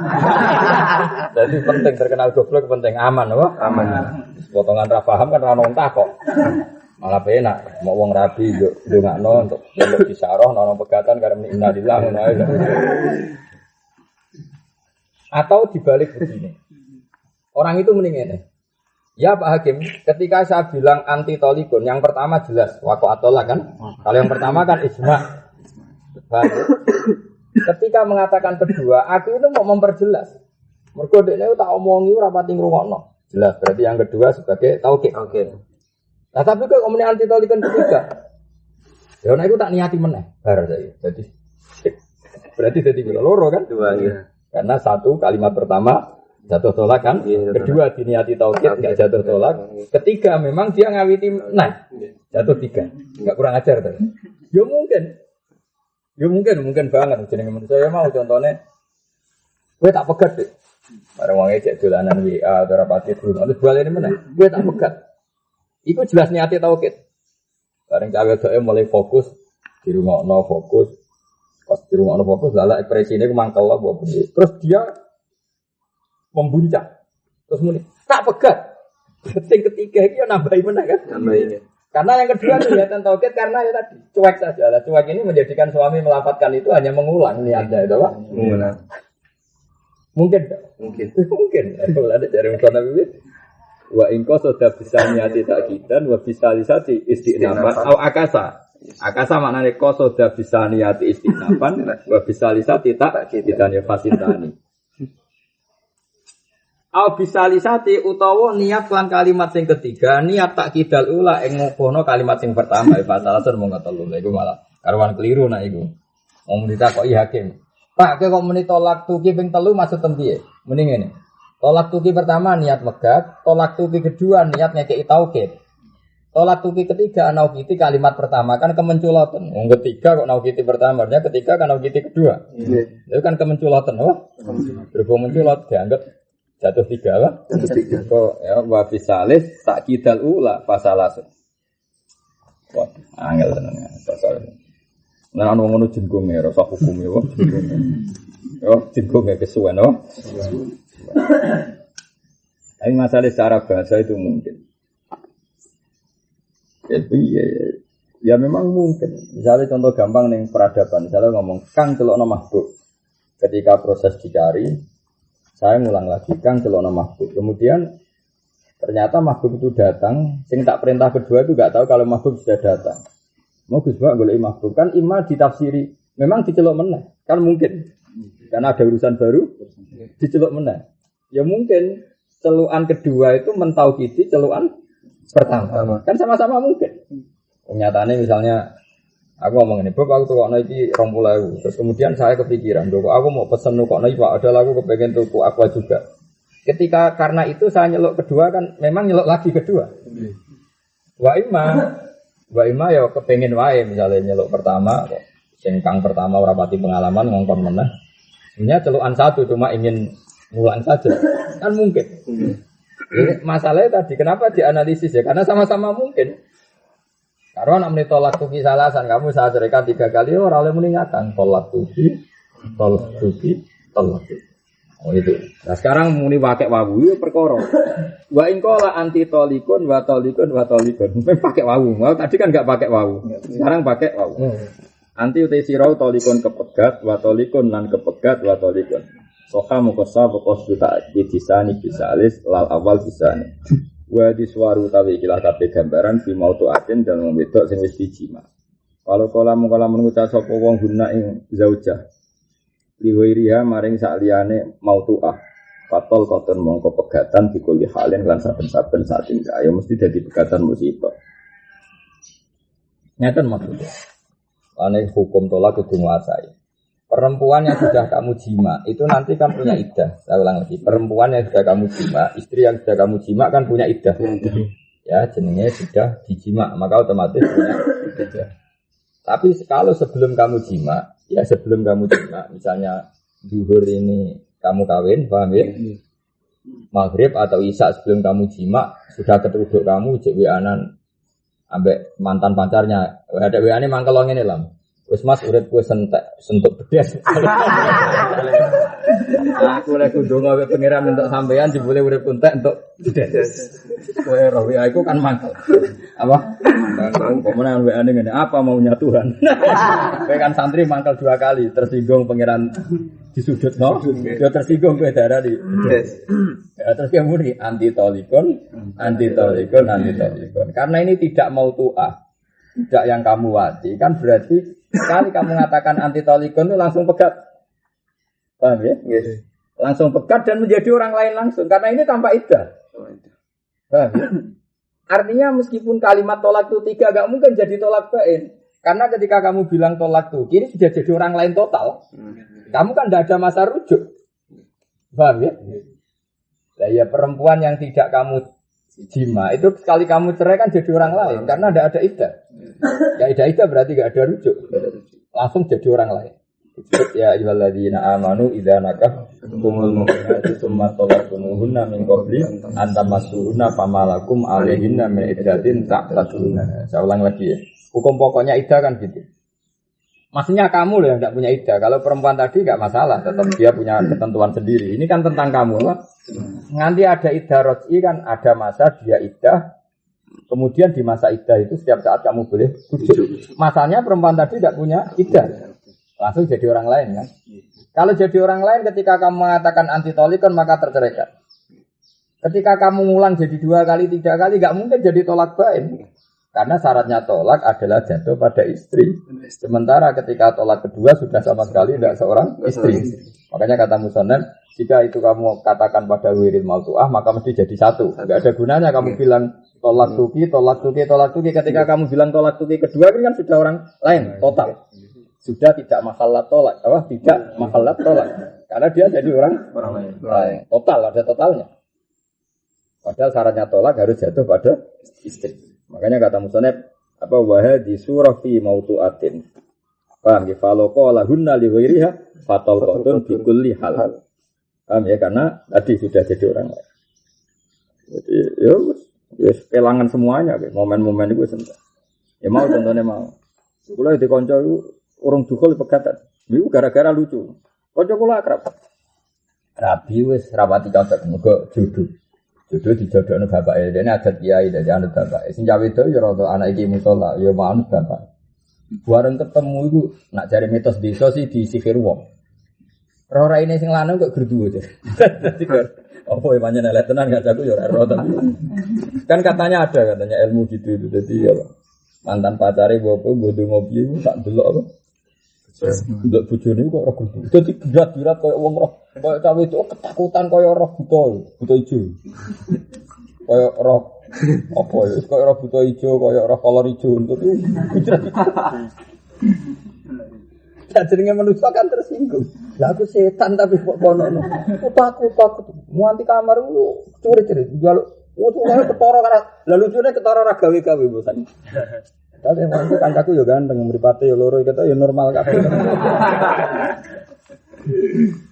Speaker 1: Jadi penting terkenal goblok penting aman, apa? Aman. Potongan ra paham kan ranong takok. Malah penak, mau wong rabi yo ndongakno untuk disaroh nono pegatan karena innalillah ngono ae. Atau dibalik begini. Orang itu mending ngene. Ya Pak Hakim, ketika saya bilang anti tolikun, yang pertama jelas waqa'atullah kan? Kalau yang pertama kan ijma'. Ketika mengatakan kedua, aku itu mau memperjelas. Mergo dekne tak omongi ora pati ngrungokno. Jelas berarti yang kedua sebagai taukid. Oke. Nah, tapi kok omne anti tolikan ketiga. Ya nek iku tak niati meneh bar saya. Jadi berarti jadi loro kan? Dua ya. Karena satu kalimat pertama jatuh tolak kan? Kedua diniati taukid enggak jatuh tolak. Ketiga memang dia ngawiti nah jatuh tiga. Enggak kurang ajar tuh. Ya mungkin banget jenenge manusia ya mau contohnya kowe tak pegat deh. Bareng wong ejek dolanan WA atau rapati dulu. Terus balene meneh. Kowe tak pegat. Iku jelas niate taukid. Bareng cawe doe mulai fokus di rungokno fokus. Pas di rungokno fokus lala ekspresine ku mangkel apa piye. Terus dia membuncah. Terus muni tak pegat. Sing ketiga iki yo nambahi meneh kan? Nambahi. Karena yang kedua kelihatan taukid karena ya tadi cuek saja. Lah cuek ini menjadikan suami melafatkan itu hanya mengulang niatnya itu Pak. Mengulang. Mungkin. Kalau ada cara mengkona bibit. Wa ingko sudah bisa niati takidan wa bisa lisati istinafat au akasa. Akasa maknane qasoda bisa niati istinaban wa bisa lisati tak kitane fasintani. Au bisa lisati utawa niat lan kalimat sing ketiga, niat tak kidal ula ing ngono kalimat sing pertama fasalasun mung telu. Iku malah karuan keliru nak iku. Wong ditakoki hakim. Pak, kok muni tolak tuki ping 3 maksud piye? Muni ngene. Tolak tuki pertama niat megat, tolak tuki kedua niat ngekeki tauhid. Tolak tuki ketiga naukiti kalimat pertama kan kemenculotan. Wong ketiga kok naukiti pertama, artinya ketiga kan naukiti kedua. Itu kan kemenculotan, apa? Berhubung menculot dianggap jatuh 3 apa? Jatuh 3. Kok ya wa fisalis tak kidal ula fasalasun. Wah, angel tenan pasal. Nah ana ngono jenggung e rasa hukume wae. Yo jenggung e kesuwen oh. Tapi masalah secara bahasa itu mungkin. Ya memang mungkin. Misalnya contoh gampang ning peradaban, misalnya ngomong kang celokno mahbub. Ketika proses dicari, saya ngulang lagi kang celokno mahbub. Kemudian ternyata mahbub itu datang, sing tak perintah kedua itu enggak tahu kalau mahbub sudah datang. Mau Gus Bak golek mahbub kan imma ditafsiri, memang dicelok meneh. Kan mungkin. Karena ada urusan baru dicelok meneh. Ya mungkin celukan kedua itu mentauhidi celukan pertama. Kan sama-sama mungkin. Kenyataannya misalnya aku ngomong ini, Bob aku tukokno iki 20.000. Terus kemudian saya kepikiran, "Dok, aku mau pesen tukokno iki, Pak. Padahal aku kepengen tuku aqua juga." Ketika karena itu saya nyeluk kedua kan memang nyeluk lagi kedua. Wa imma ya kepengen wae misalnya nyeluk pertama kok sing kang pertama ora pati pengalaman ngongkon meneh. Sebenarnya celukan satu cuma ingin ngulang saja. Kan mungkin. Jadi, masalahnya tadi kenapa dianalisis ya? Karena sama-sama mungkin. Karena nak menitolak tuki salasan kamu saya ceritakan 3 kali orang oleh meninggalkan tolak tuki. Oh itu. Nah sekarang muni pakai wawu itu perkara. Wa ingkola anti tolikun wa tolikun. Pakai wawu. Tadi kan enggak pakai wawu. Sekarang pakai wawu. Anti utai sirau tolikun kepegat wa tolikun nan kepegat wa tolikun. Soha mukosa pokos tak disani bisa alis lal awal disani. Wa diswaru tawi ikilah kabeh gambaran fi mautu atin dan wedok sing wis dijima. Kalau kala mengucap sapa wong guna ing zaujah. Liwiriha maring sak liyane mautuah. Fatol koton mongko pegatan dikuli halen lan saben-saben saat tinggal. Ya mesti dadi pegatan musibah. Nyata maksudnya. Ane hukum tolak kudu nguasai. Perempuan yang sudah kamu jima itu nanti kan punya iddah. Saya ulang lagi. Perempuan yang sudah kamu jima, istri yang sudah kamu jima kan punya iddah. Ya, jenenge sudah dijima, maka otomatis punya iddah. Tapi kalau sebelum kamu jima, ya sebelum kamu jima, misalnya zuhur ini kamu kawin, paham ya? Maghrib atau isya sebelum kamu jima sudah ketuduk kamu cek WA-an ambek mantan pacarnya. Ada WA-ne mangkel ngene lho. Wis Mas urip kowe sentuk bedes. Aku lek ndonga wae pangeran entuk sampean jebule urip entek entuk bedes. Kowe roh ya iku kan mangkel. Apa? Kok menawa WA-ne ngene, apa maunya Tuhan? Kowe kan santri mangkel 2 kali, tersinggung pangeran disudutno. Ya tersinggung kowe darah di bedes. Ya terus kemudian anti tolikon. Karena ini tidak mau tuah. Tidak yang kamu wati, kan berarti sekali kamu mengatakan anti tolikon itu langsung pegat. Paham ya? Yes. Langsung pegat dan menjadi orang lain langsung. Karena ini tanpa iddah. Paham ya? Artinya meskipun kalimat tolak itu 3 gak mungkin jadi tolak bain. Karena ketika kamu bilang tolak itu, kini sudah jadi orang lain total. Kamu kan tidak ada masa rujuk. Paham ya? Nah, ya perempuan yang tidak kamu jima itu sekali kamu cerai kan jadi orang lain karena tidak ada iddah. Ya iddah berarti tidak ada rujuk. Langsung jadi orang lain. Ya ayyuhalladzina amanu idza nakahtumul mu'minati tsumma talaqtumuhunna min qabli an tamassuhunna famalakum alaihinna min iddatin ta'tadduna. Saya ulang lagi ya. Hukum pokoknya iddah kan gitu. Maksudnya kamu loh yang tidak punya iddah. Kalau perempuan tadi enggak masalah, tetap dia punya ketentuan sendiri. Ini kan tentang kamu lah. Nanti ada iddah roj'i kan ada masa dia iddah. Kemudian di masa iddah itu setiap saat kamu boleh rujuk. Masanya perempuan tadi tidak punya iddah. Langsung jadi orang lain kan. Kalau jadi orang lain ketika kamu mengatakan anti tolikon maka terceraikan. Ketika kamu ngulang jadi 2 kali, 3 kali enggak mungkin jadi tolak bain. Karena syaratnya tolak adalah jatuh pada istri. Sementara ketika tolak kedua sudah sama sekali tidak seorang istri. Makanya kata musannaf, jika itu kamu katakan pada wiril mautuah maka mesti jadi satu. Enggak ada gunanya kamu bilang tolak tuki. Ketika kamu bilang tolak tuki kedua kan sudah orang lain total. Sudah tidak mahallat tolak, tidak mahallat tolak. Karena dia jadi orang lain. Total, ada totalnya. Padahal syaratnya tolak harus jatuh pada istri. Makanya kata musannaf wahadi surah fi mautuatin. Paham ya? Falo qala hunna li ghairiha fatal qatun bi kulli hal. Paham ya? Karena tadi sudah jadi orang lain. Jadi ya kelangan semuanya momen-momen itu sebentar. Ya mau contohnya mau. Kula di kanca urung dukul pegatan. Niku gara-gara lucu. Kanca kula akrab. Rabi wis rawati cocok muga jodoh. Jodoh dijodohno bapake. Dene adat kiai dadi anut bapake. Sing cawe itu ya rada anak iki musala ya manut bapak. Bareng ketemu iku nak jare mitos desa sih disihir wong. Ora raine sing lanang kok gerdu aja. Dadi apa ya pancen elek tenan gak jago ya ora tapi. Kan katanya ada ilmu gitu itu. Jadi ya mantan pacare bopo bodo ngopi iku tak delok apa. Delok bojone kok ora gerdu. Dadi berat-berat koyo wong roh. Koyo cawe itu ketakutan koyo roh buta ijo. Koyo roh apa ya koyo roh buta ijo, koyo roh kolor ijo itu hijrah. Jenenge manusia kan tersinggung. Lah aku setan tapi kok kono. Takut. Muanti kamar lu curi-curi njaluk utuhe ketara kan. Lah lucune ketara ra gawe-gawe bosan. Tapi mangko kancaku yo ganteng mripate yo loro iki ya normal kabeh.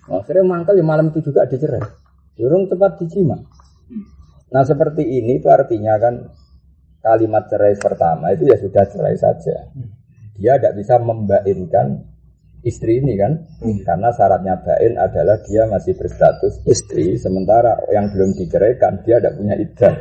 Speaker 1: Akhirnya mangkel ya malam itu juga dicerai. Durung cepat dicima. Nah seperti ini itu artinya kan kalimat cerai pertama itu ya sudah cerai saja. Dia tidak bisa membainkan istri ini kan, karena syaratnya bain adalah dia masih berstatus istri, sementara yang belum diceraikan dia tidak punya iddah.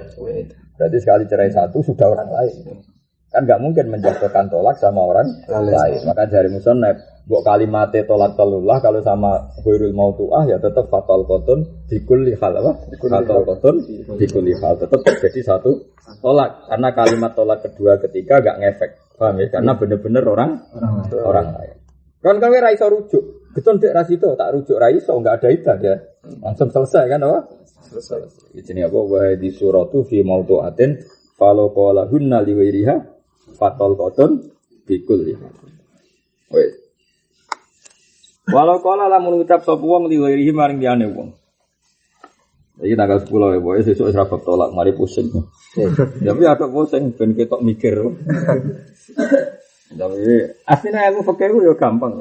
Speaker 1: Berarti sekali cerai satu sudah orang lain. Kan nggak mungkin menjatuhkan tolak sama orang lain. Maka dari musannaf, buat kalimatnya tolak telullah kalau sama huirul mautuah ya tetap fatal qatun bikulli hal fatal qatun bikulli hal tetap terjadi satu tolak karena kalimat tolak kedua ketiga nggak ngefek. Paham ya? Karena benar-benar orang lain. Kan kowe ra iso rujuk. Betul Dek Rasito tak rujuk ra iso enggak ada iddah ya. Langsung selesai kan apa? Selesai. Ini apa wa di suratu fi mautuatin falo qala hunna li wairiha fatal qatun bikul liha. Wes. Walau qala lamun ngucap sapa wong li wairihi maring liyane wong. Iki tanggal 10 ya, boy sesuk wis ra bab tolak mari pusing. Tapi ada pusing ben ketok mikir. Tapi aslinya aku pakai itu ya gampang.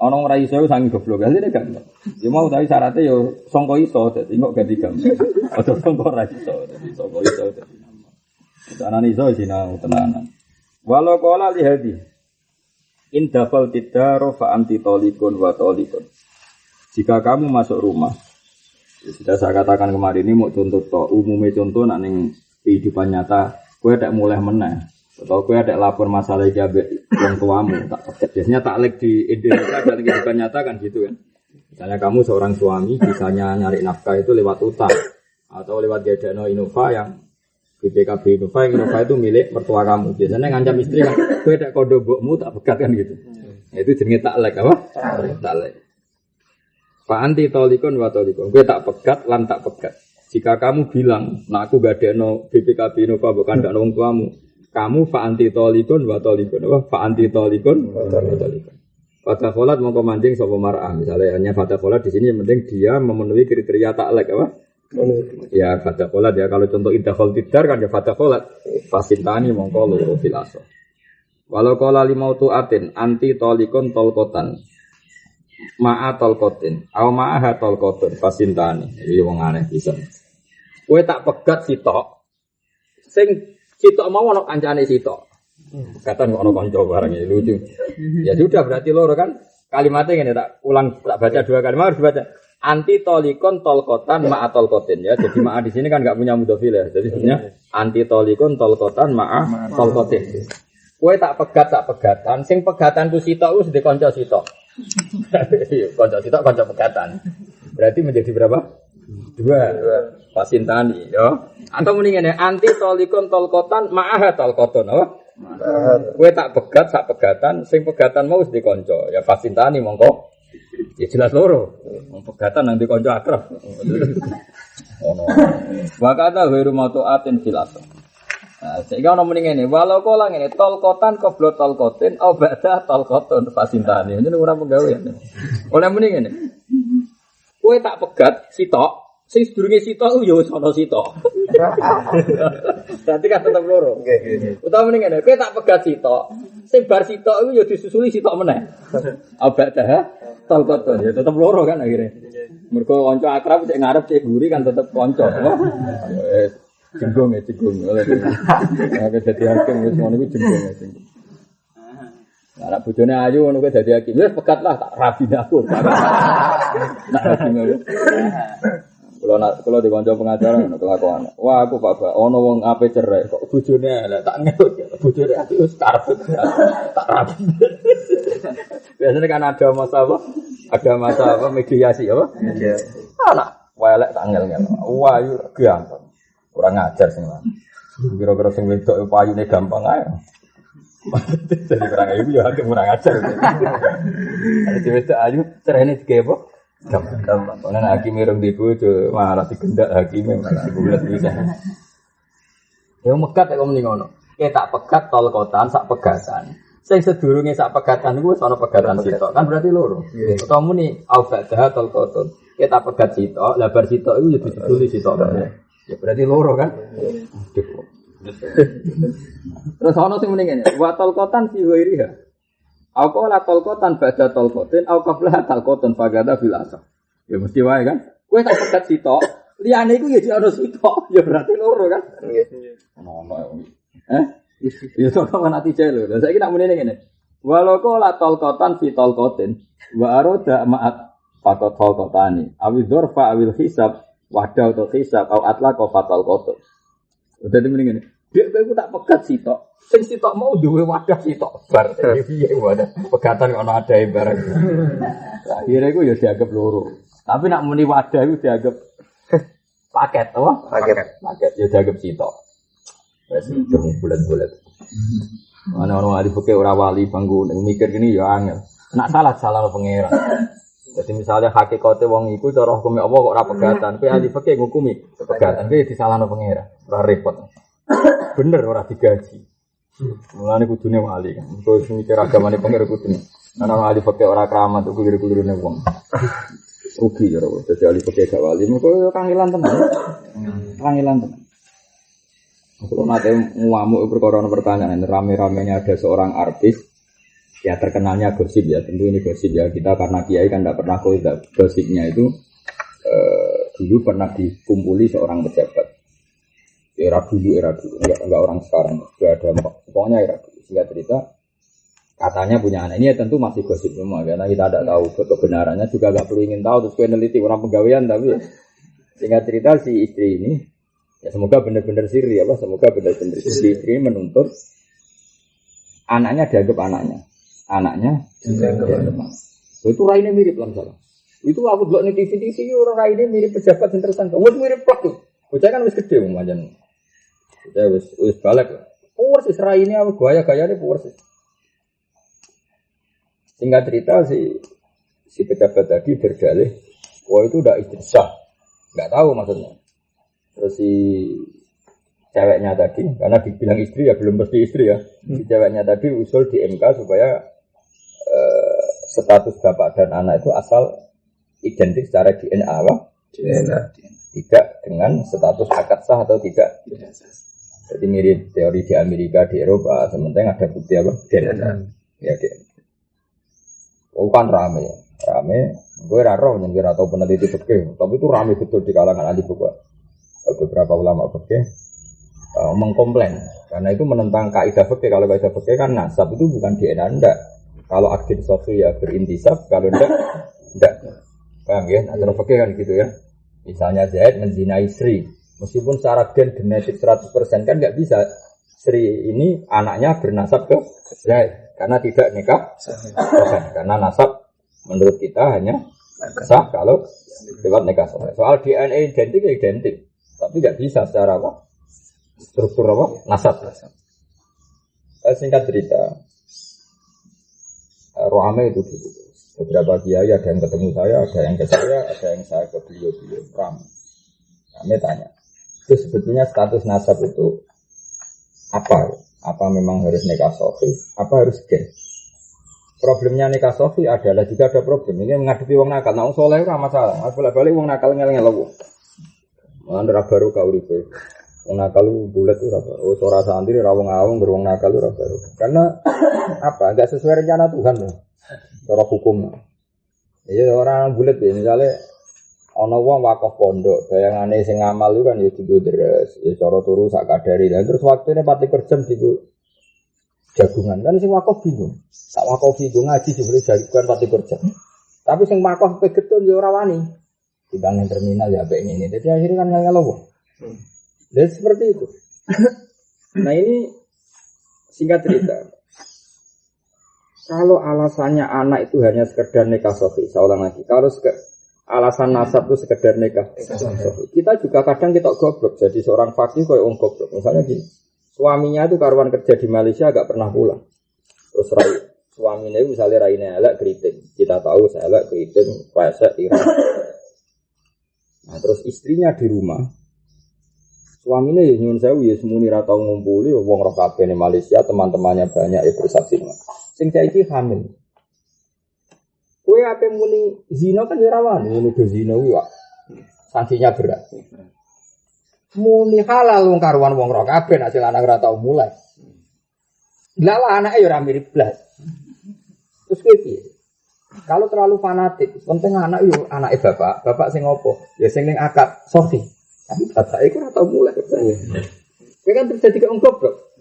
Speaker 1: Orang ora iso saking goblok asline gampang. Ya mau tapi syaratnya ya sangka iso dadi kok ganti gampang. Aja sangka ora iso dadi sangka iso dadi nama. Tenan iso sinau tenanan. Walau qala li hadi in dafal tidaro fa anti talikun wa talikun. Jika kamu masuk rumah, ya sudah saya katakan kemarin ini mau contoh to, umumnya contoh nak ning kehidupan nyata, kowe tak mulai meneh. Atau kowe ada lapor masalah iki ambek wong tuamu, tak pecat. Biasanya taklek di Indonesia dan kehidupan nyata kan gitu kan. Misalnya kamu seorang suami, misalnya nyari nafkah itu lewat utang atau lewat Gadano Innova yang BPKB Innova itu milik mertua kamu. Biasanya ngancam istri kan, kowe ada kode mbokmu tak pegat kan gitu. Nah, itu jenenge taklek apa? Taklek. Fa anti talikun wa talikun. Kowe tak pegat lan tak pegat. Jika kamu bilang, "Nah aku gadekno BPKB Innova bukan ndak wong tuamu." Kamu fa anti talikun wa talikun apa fa anti talikun wa talikun. Fata kholat mongko mancing sapa mar'ah misalnya hanya fata kholat di sini yang penting dia memenuhi kriteria taklek apa? Ya fata kholat ya kalau contoh idkhal tidar kan ya fata kholat fasintani mongko loro filaso. Walau qala limautu atin anti talikun talqatan ma'a talqatin aw ma'aha talqatun fasintani. Iki wong aneh pisan. Kowe tak pegat sitok sing sitok mau ono kancane sitok. Kata ono kanca barang iki lucu. Ya sudah berarti loro kan kalimatnya ngene tak ulang tak baca dua kalimat harus dibaca. Anti tolikon tolkotan ma'a tolkotin ya. Jadi ma'a di sini kan enggak punya mudhofil ya. Jadi sebenarnya anti tolikon tolkotan ma'a tolkotin. Kowe tak pegatan sing pegatan ku sitok wis di kanca sitok. Kanca sitok kanca pegatan. Berarti menjadi berapa? Dua. Pasintani ya. Atau mendingan anti tolikon tolkotan ma'aha tolkoton apa? Kowe tak pegat sak pegatan sing pegatan mau wis dikonco ya pasintani mongko ya jelas loro wong pegatan nang dikonco akrab ono wa kata ghairu matu'atin filato sehingga ono mendingan ini walau kala ngene tolkotan qabla tolkotin au ba'da tolkoton pasintani ini ora penggawean oleh mendingan ini kowe tak pegat sitok sing sedurunge sitok ya wis ana sitok. Berarti kan tetep loro. Nggih. Utawa mending ngene, kowe tak pegat sitok, sing bar sitok iku ya disusuli sitok meneh. Abak dah talkoton ya tetep loro kan akhirnya. Mergo kanca akrab cek ngarep cek guri kan tetep kanca. Jenggung ya jenggung. Nek dadi hakim wis ngono iku jenggung ya jenggung. Lah bojone ayu ngono kuwi dadi hakim. Wis pegat lah tak rabi aku. Nak rabi ngono. Kalau di kanca pengacara ngono kelakuan. Wah aku Pak ono wong ape cerai kok bojone lek tak ngeut bojone aku wis karep tak rapi. Biasanya kan ada masalah mediasi apa? Iya. Anak welek tak ngel-ngel. Wah yo gampang. Kurang ajar sing lan. Kira-kira sing wedok payune gampang ae. Jadi kurang ayu ya kurang ajar. Ada wedok ayu cerene dige apa? Gampang. Karena hakim ireng di bojo malah digendak hakime malah bulat bisa. Ya megat kok muni ngono. Ki tak pegat tolkotan sak pegatan. Sing sedurunge sak pegatan iku wis ana pegatan sitok. Kan berarti loro. Utawa muni au ba'da tolkoton. Ki tak pegat sitok, lah bar sitok iku ya diduli sitok. Ya berarti loro kan? Terus ana sing muni ngene, wa tolkotan fi ghairiha. Aku ora tolkotan ba'da tolkotin au qabla tolkotin fagada bil asah. Ya mesti wae kan. Kowe tak pegat sitok, liyane iku ya ono sitok, ya berarti loro kan. Nggih. Ono. Ya sono nanti jelo. Lah saiki nak muni ngene. Walau kok la tolkotan fi tolkotin wa arada ma'at faqat tolkotani. Awi dzurfa awil hisab wahda atau hisab au atlaqa fatal qot. Dadi muni ngene. Dek kowe tak pegat sitok. Sing sitok mau duwe wadah sitok bar piye wadah pegatan kok ana adae barang. Akhire iku ya dianggap loro. Tapi nak muni wadah iku dianggap paket apa? Paket ya dianggap sitok. Wes bulat-bulat. Ana orang ahli fikih ora wali bangku ning mikir gini ya angel. Nak salah pangeran. Jadi misalnya hakikate wong iku cara hukum apa kok ora pegatan, kowe ahli fikih ngukumi pegatan kowe disalahno pangeran. Ora repot. Bener ora digaji. Mulane kudune wali kan. Terus mikir agamane pangeran kudune. Ana ahli fikih ora keramat kok keliru-kelirune wong. Rugi ya ora dadi ahli fikih gak wali. Mergo kangelan tenan. Kangelan tenan. Kalau nanti ngamuk perkara pertanyaan, rame-ramenya ada seorang artis, ya terkenalnya gosip ya, tentu ini gosip ya kita karena kiai kan tidak pernah gosipnya itu dulu pernah dikumpuli seorang pejabat, era dulu enggak orang sekarang, sudah ada pokoknya era dulu. Sehingga cerita katanya punya anak ini ya tentu masih gosip semua karena kita tidak tahu kebenarannya juga nggak perlu ingin tahu terus peneliti orang pegawaian tapi sehingga cerita si istri ini. Ya semoga benar-benar siri apa semoga benar-benar siri istri menuntut anaknya dianggap anaknya dianggap teman. Itu raine mirip lah salah. Itu aku delok ning TV orang raine mirip pejabat yang tersangka. Wes mirip plek tuh. Bocah kan wis gede wong pancen. Ya wis balik. Persis raine apa gaya-gayane persis. Singkat cerita si pejabat tadi berdalih, wah itu udah istri sah. Enggak tahu maksudnya. Terus si ceweknya tadi, karena dibilang istri ya belum pasti istri ya. Si ceweknya tadi usul di MK supaya status bapak dan anak itu asal identik secara DNA apa? DNA. Tidak dengan status akad sah atau tidak. Jadi mirip teori di Amerika, di Eropa, sementara ada bukti apa? DNA. Ya DNA. Oh kan rame. Gue raro nyengir atau peneliti fikih, tapi itu rame betul di kalangan ahli fikih. Beberapa ulama fikih mengkomplain karena itu menentang kaidah fikih. Kalau kaidah fikih kan nasab itu bukan DNA enggak. Kalau aktif sofi ya berintisab, kalau enggak. Paham ya? Nah, fikih kan gitu ya. Misalnya Zaid menzinai Sri, meskipun secara gen genetik 100% kan enggak bisa Sri ini anaknya bernasab ke Zaid karena tidak nikah. Karena nasab menurut kita hanya sah kalau lewat nikah. Soal DNA identik. Tapi nggak bisa secara apa? Struktur apa? Nasab. Singkat cerita, Roame itu dulu. Beberapa kiai ada yang ketemu saya, ada yang ke saya, ada yang saya ke beliau-beliau. Kami tanya, itu sebetulnya status nasab itu apa? Apa memang harus nikah sofi? Apa harus gen? Problemnya nikah sofi adalah juga ada problem. Ini menghadapi wong nakal. Nah, soleh itu masalah. Balik wong nakal ngel-ngel. Mandra baru kau ribe. Wong nakal bulat itu apa? Oh, suara santri rawung-awung beruang nakal itu apa? Karena apa? Enggak sesuai rencana Tuhan loh. Cara hukum. Iya orang bulat ya. Misalnya ana wong wakaf pondok, bayangane sing ngamal itu kan ya digo deres, ya cara turu sak kadare. Lah terus waktune 24 jam digo jagungan. Kan sing wakaf bingung. Sak wakaf bingung ngaji jebule jagungan 24 jam. Tapi sing wakaf pegetun ya ora wani. Timbang ning terminal ya apik ngene. Dadi akhirnya kan ngalowo. Dan seperti itu. Nah ini singkat cerita. Kalau alasannya anak itu hanya sekedar nikah sofi, saya ulang lagi. Kalau alasan nasab itu sekedar nikah sofi, kita juga kadang kita goblok. Jadi seorang fakih kayak orang goblok. Misalnya gini, suaminya itu karuan kerja di Malaysia agak pernah pulang. Terus suaminya itu misalnya raine elek keriting. Kita tahu saya elek keriting, pesek, irang. Nah terus istrinya di rumah. Suaminya ya nyuwun sewu ya semuni ra tau ngumpuli wong roh kabeh ning Malaysia, teman-temannya banyak bersaksi. Sing saiki hamil. Kowe ape muni zina kan ya rawan, nuduh zina kuwi kok. Sanksinya berat. Muni halal wong karuan wong roh kabeh nek lanang ora tau mulai. Lah anake ya ora mirip blas. Terus kowe piye? Kalau terlalu fanatik, penting anak yo anake bapak sing opo? Ya sing ning akad sofi. Tapi bapak itu atau mulai katanya. Kan terjadi ke goblok.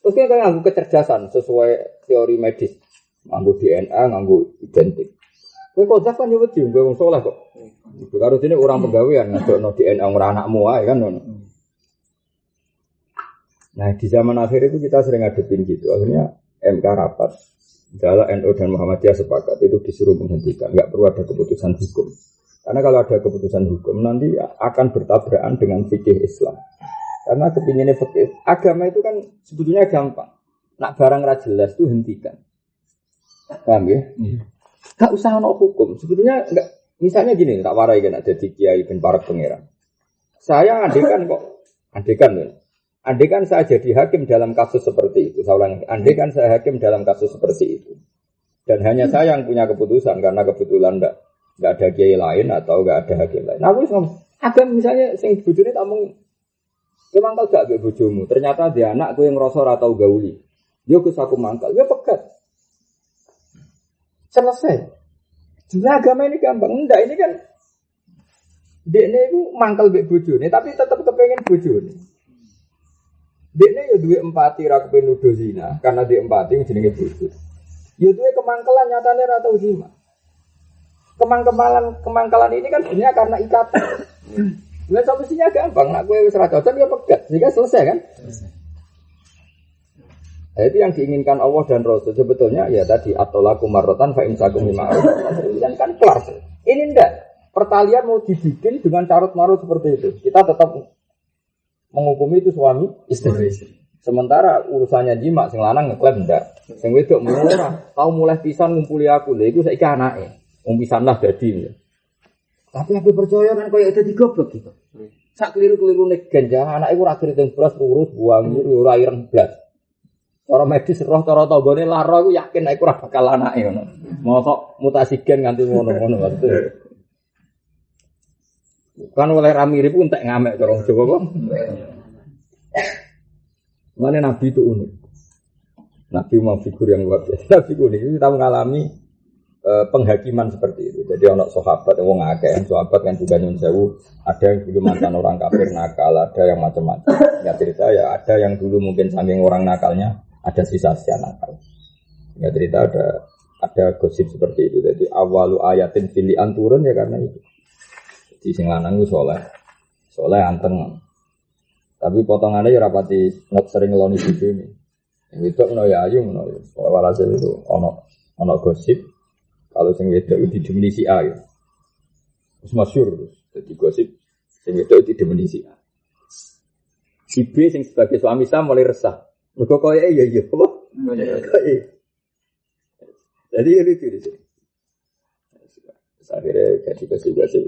Speaker 1: Terus kan nganggo kecerdasan sesuai teori medis. Nganggo DNA, nganggo identik. Kowe kok kan yo wedi wong saleh kok. Iku karo dene orang pegawaian ngadokno DNA ora anakmu ae kan ngono. Nah, di zaman akhir itu kita sering ngadepin gitu. Akhirnya MK rapat. Jala NU dan Muhammadiyah sepakat itu disuruh menghentikan, enggak perlu ada keputusan hukum. Karena kalau ada keputusan hukum nanti akan bertabrakan dengan fikih Islam. Karena kepinginnya fikih agama itu kan sebetulnya gampang. Nak barang ra jelas itu hentikan. Paham ya? Enggak usah ono hukum. Sebetulnya enggak. Misalnya gini, tak warai kan ada di kiai ben para pangeran. Saya Andaikan saya jadi hakim dalam kasus seperti itu. Saya ulangi, andaikan saya hakim dalam kasus seperti itu. Dan hanya saya yang punya keputusan karena kebetulan enggak ada kiai lain atau enggak ada hakim lain. Nah, aku agak misalnya sing bojone tak mung mangkal gak mbek bojomu. Ternyata dia anak kowe ngrasa ora tau gauli. Yo Gus aku mangkal, ya pegat. Selesai. Sebenarnya agama ini gampang. Enggak, ini kan dekne iku mangkal mbek bojone tapi tetap kepengin bojone. Dekne ya duwe empati ra kepen nuduh zina karena dia empati jenenge bojo. Ya duwe kemangkelan nyatane ra tau zina. Kemangkalan ini kan sebenarnya karena ikatan. Lah solusinya gampang, nak kowe wis ra cocok ya pegat, sehingga selesai kan? Nah, itu yang diinginkan Allah dan Rasul sebetulnya ya tadi atolaku marrotan fa imsakum bima'ruf. Kan kelar. Ini ndak. Pertalian mau dibikin dengan carut-marut seperti itu. Kita tetap menghukumi itu suami istri. Sementara urusannya jima sing lanang ngeklaim ndak. Sing wedok murah, tau mulai pisan ngumpuli aku. Lha iku saiki anake. Wong pisanlah dadi. Tapi aku percaya kan koyo dadi goblok gitu. Sak keliru-kelirune genjah anake ora keriting blas urus buang ora ireng blas. Cara medis roh cara tanggane lara aku yakin nek ora bakal anake ngono. Mosok mutasi gen nganti ngono-ngono waktu. Kan oleh ra mirip entek ngamek cara Jawa kok. Mane nabi itu unik. Nabi mau figur yang luar biasa. Nabi unik kita mengalami penghakiman seperti itu. Jadi anak sahabat wong akeh, sahabat kan juga nyun sewu, ada yang dulu mantan orang kafir nakal, ada yang macam-macam. Ya cerita ya ada yang dulu mungkin saking orang nakalnya ada sisa-sisa nakal. Ya cerita ada gosip seperti itu. Jadi awalu ayatin filian turun ya karena itu. Jadi sing lanang ku soleh anteng. Tapi potongannya ya rapati sering ngeloni video ini. Itu ngono ya ayu ngono. Walhasil itu ono gosip. Kalau sing wedok itu dijumli si A ya. Terus masyhur terus. Jadi gosip
Speaker 2: Sing wedok didemeni si A. Si B sing sebagai suami sah mulai resah. Mergo koyoke ya apa? Jadi ini itu. Akhirnya jadi kesibasi.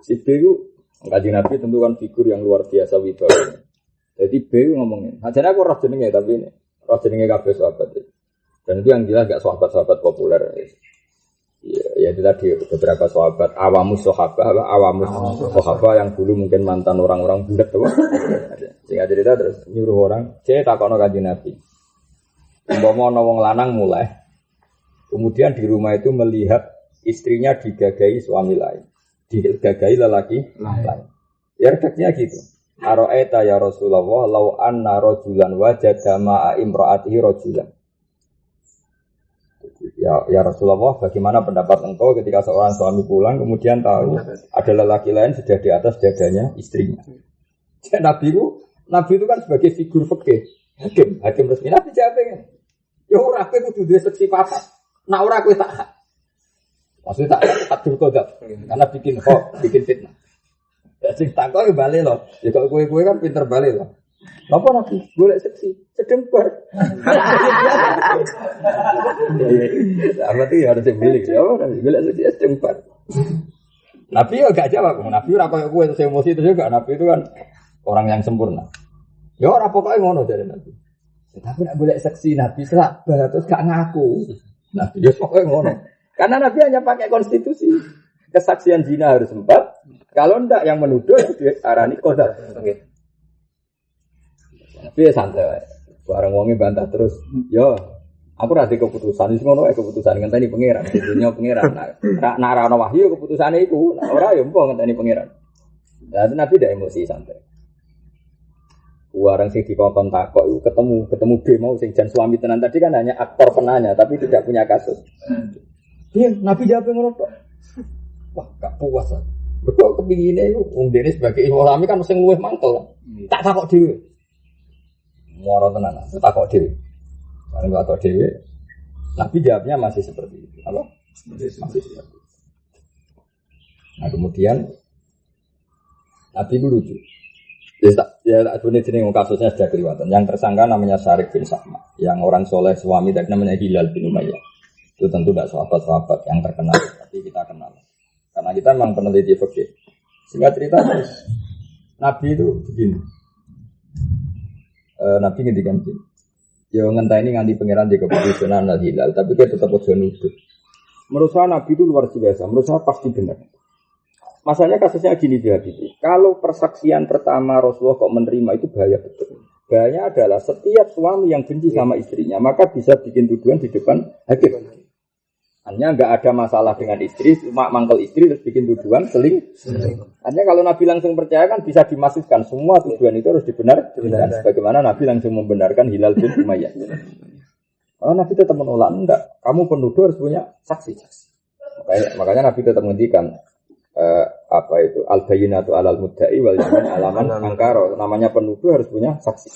Speaker 2: Si B itu Kanjeng Nabi tentu kan figur yang luar biasa wibawa. Jadi B ngomongin. Ajarnya aku roh jenenge tapi ini roh jenenge kabeh sahabat. Dan itu yang jelas gak sahabat-sahabat populer. Ya itu tadi beberapa sahabat awamus sahabat yang dulu mungkin mantan orang-orang bulat tuh. Sehingga cerita terus nyuruh orang, takono Kanjeng Nabi. Umpama ana wong lanang mulai. Kemudian di rumah itu melihat istrinya digagai suami lain, digagai lelaki lain. Ya redaknya gitu. Aro'eta ya Rasulullah, lau anna rojulan wajada ma'a imra'atihi rojulan. Ya Rasulullah, bagaimana pendapat engkau ketika seorang suami pulang kemudian tahu ada lelaki lain sudah di atas dadanya istrinya. Jadi Nabi itu kan sebagai figur fikih, hakim resmi. Nabi jawabnya, ya ora kowe kudu duwe seksi papat. Nak ora kowe tak hak. Maksudnya tak adil kodok, karena bikin hoax, bikin fitnah. Sing takok balik loh. Ya kalau kowe kan pinter balik loh. Napa Nabi golek seksi sedembar. Apa tuh harus dibeli ya golek seksi sedembar. Nabi ya gak jawab. Nabi ora koyo kowe terus emosi terus juga. Nabi itu kan orang yang sempurna. Ya ora pokoke ngono dari Nabi. Tapi nek golek seksi Nabi sabar terus gak ngaku. Nabi ya pokoke ngono. Karena Nabi hanya pakai konstitusi. Kesaksian zina harus 4. Kalau ndak yang menuduh diarani qadzaf. Tapi ya santai. Bareng wonge bantah terus. Yo, aku ra di keputusan wis ngono keputusan ngenteni pangeran. Dunya pangeran. Nek ora ana wahyu keputusane iku. Nek ora ya empok ngenteni pangeran. Lah Nabi ndak emosi santai. Warang sing dikongkon takok itu ketemu B mau sing jan suami tenan tadi kan hanya aktor penanya tapi tidak punya kasus. Iya, Nabi jawab ngono tok. Wah, gak puas. Betul kepingine iku wong dene sebagai ulama kan sing luwih mantel. Tak takok dhewe. Muara tenan, takok dhewe. Bareng takok dhewe. Nabi jawabnya masih seperti itu. Apa? Masih seperti itu. Nah, kemudian Nabi itu lucu. Ya tak sebenarnya jeneng kasusnya sudah kelihatan. Yang tersangka namanya Syarik bin Sahma, yang orang soleh suami dan namanya Hilal bin Umayyah. Itu tentu tidak sahabat-sahabat yang terkenal, tapi kita kenal. Karena kita memang peneliti fikih. Singkat cerita terus, Nabi itu begini. Nabi ngendikan begini. Ya ngenteni nganti pangeran di keputusan Hilal, tapi dia tetap ojo nuduh. Menurut saya Nabi itu luar biasa, menurut saya pasti benar. Masalahnya kasusnya gini dia Habibie. Kalau persaksian pertama Rasulullah kok menerima itu bahaya betul. Bahayanya adalah setiap suami yang benci sama istrinya maka bisa bikin tuduhan di depan hakim. Hanya enggak ada masalah dengan istri, cuma mangkel istri terus bikin tuduhan selingkuh. Hanya kalau Nabi langsung percaya kan bisa dimasukkan semua tuduhan itu harus dibenarkan. Sebagaimana Nabi langsung membenarkan Hilal bin Umayyah. Kalau Nabi tetap menolak, enggak. Kamu penuduh harus punya saksi. Makanya Nabi tetap menghentikan al-bayyinatu 'alal mudda'i wal yamin 'ala man ankara. Namanya penuduh harus punya saksi.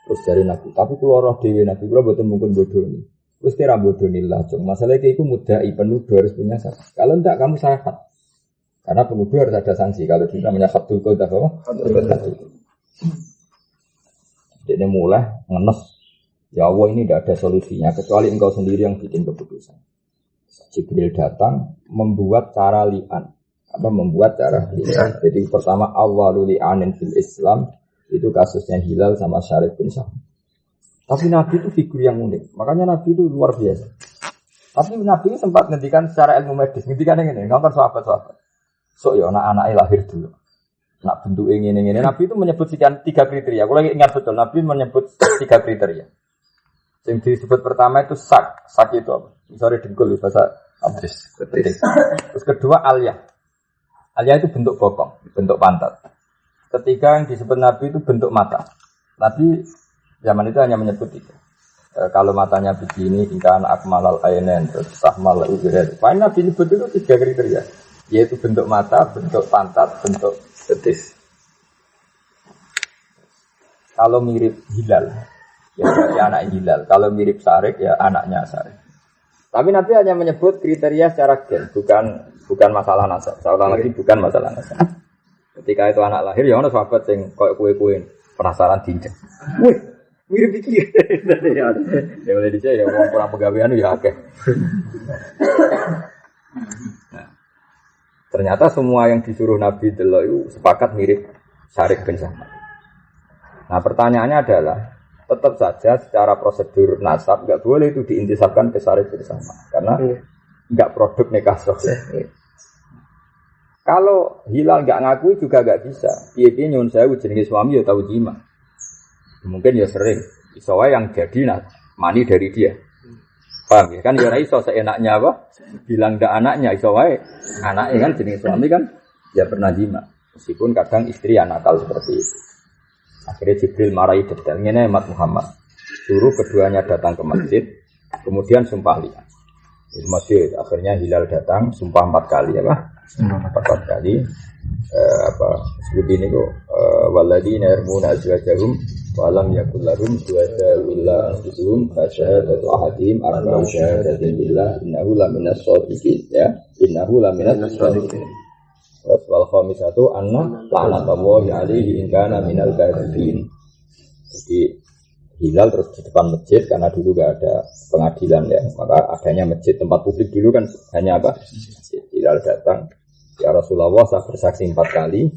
Speaker 2: Terus dari Nabi, tapi kula roh dhewe Nabi kula mboten mungkin bodoni. Wis kira bodonillah, Cung. Masalah iki iku mudda'i penuduh harus punya saksi. Kalau enggak kamu salah. Karena penuduh harus ada sanksi. Kalau kita namanya khatul qadzaf apa? Jadi mulai ngenes. Ya Allah ini tidak ada solusinya kecuali engkau sendiri yang bikin keputusan. Jibril datang membuat cara li'an. Membuat cara li'an. Jadi pertama awwalul li'anin fil Islam itu kasusnya Hilal sama Syarik bin Sahma. Tapi Nabi itu figur yang unik. Makanya Nabi itu luar biasa. Tapi Nabi itu sempat ngendikan secara ilmu medis. Ngendikan yang ini, ngomong sahabat-sahabat. So ya anak-anaknya lahir dulu. Nak bentuk ini. Nabi itu menyebut sekian 3 kriteria. Aku lagi ingat betul. Nabi menyebut 3 kriteria. Yang disebut pertama itu sak. Sak itu apa? Misalnya dengkul bahasa abdis. Terus kedua alyah. Alyah itu bentuk bokong, bentuk pantat. Ketiga yang disebut Nabi itu bentuk mata. Nabi zaman itu hanya menyebut itu. Kalau matanya begini, ingkana akmalal ainen, terus sahmal ubirat. Paling Nabi nyebut itu 3 kriteria. Yaitu bentuk mata, bentuk pantat, bentuk betis. Kalau mirip Hilal, ya berarti anak Hilal. Kalau mirip Syarik, ya anaknya Syarik. Tapi Nabi hanya menyebut kriteria secara gen, bukan masalah nasab. Saya ulang lagi, bukan masalah nasab. Ketika itu anak lahir, ya ono sahabat sing koyo kue-kue penasaran diinjek. Wih, mirip iki. Ya mulai dicek ya wong kurang pegawean ya akeh. Nah, ternyata semua yang disuruh Nabi delok itu sepakat mirip Syarik bin Sahman. Nah, pertanyaannya adalah tetap saja secara prosedur nasab enggak boleh itu diintisabkan ke Syarik bin Sahman karena enggak produk nikah sahih. Kalau Hilal nggak ngakui juga nggak bisa. Piye-piye nyuwun sewu jenenge suami ya tahu jima. Mungkin ya sering. Isowa yang jadi mani dari dia. Paham ya? Kan ya ora iso seenaknya apa? Bilang ndak anaknya isowa anaknya kan jenenge suami kan ya pernah jima. Meskipun kadang istri yang nakal seperti itu. Akhirnya Jibril marahi detail. Ngene Mat Muhammad. Suruh keduanya datang ke masjid. Kemudian sumpah lihat. Di masjid akhirnya Hilal datang sumpah 4 kali ya Pak. 4 kali sebut ini kok waladina yarmuna azwajahum wa lam yakul lahum syuhada'u illa anfusuhum fa syahadatu ahadihim arba'u syahadatin billah innahu laminas shadiqin ya innahu laminas shadiqin. Wal khamisatu anna la'natullahi 'alaihi in kana minal kadhibin. Jadi Hilal terus di depan masjid karena dulu gak ada pengadilan ya, maka adanya masjid tempat publik dulu kan hanya apa? Hilal datang, ya Rasulullah saya bersaksi 4 kali.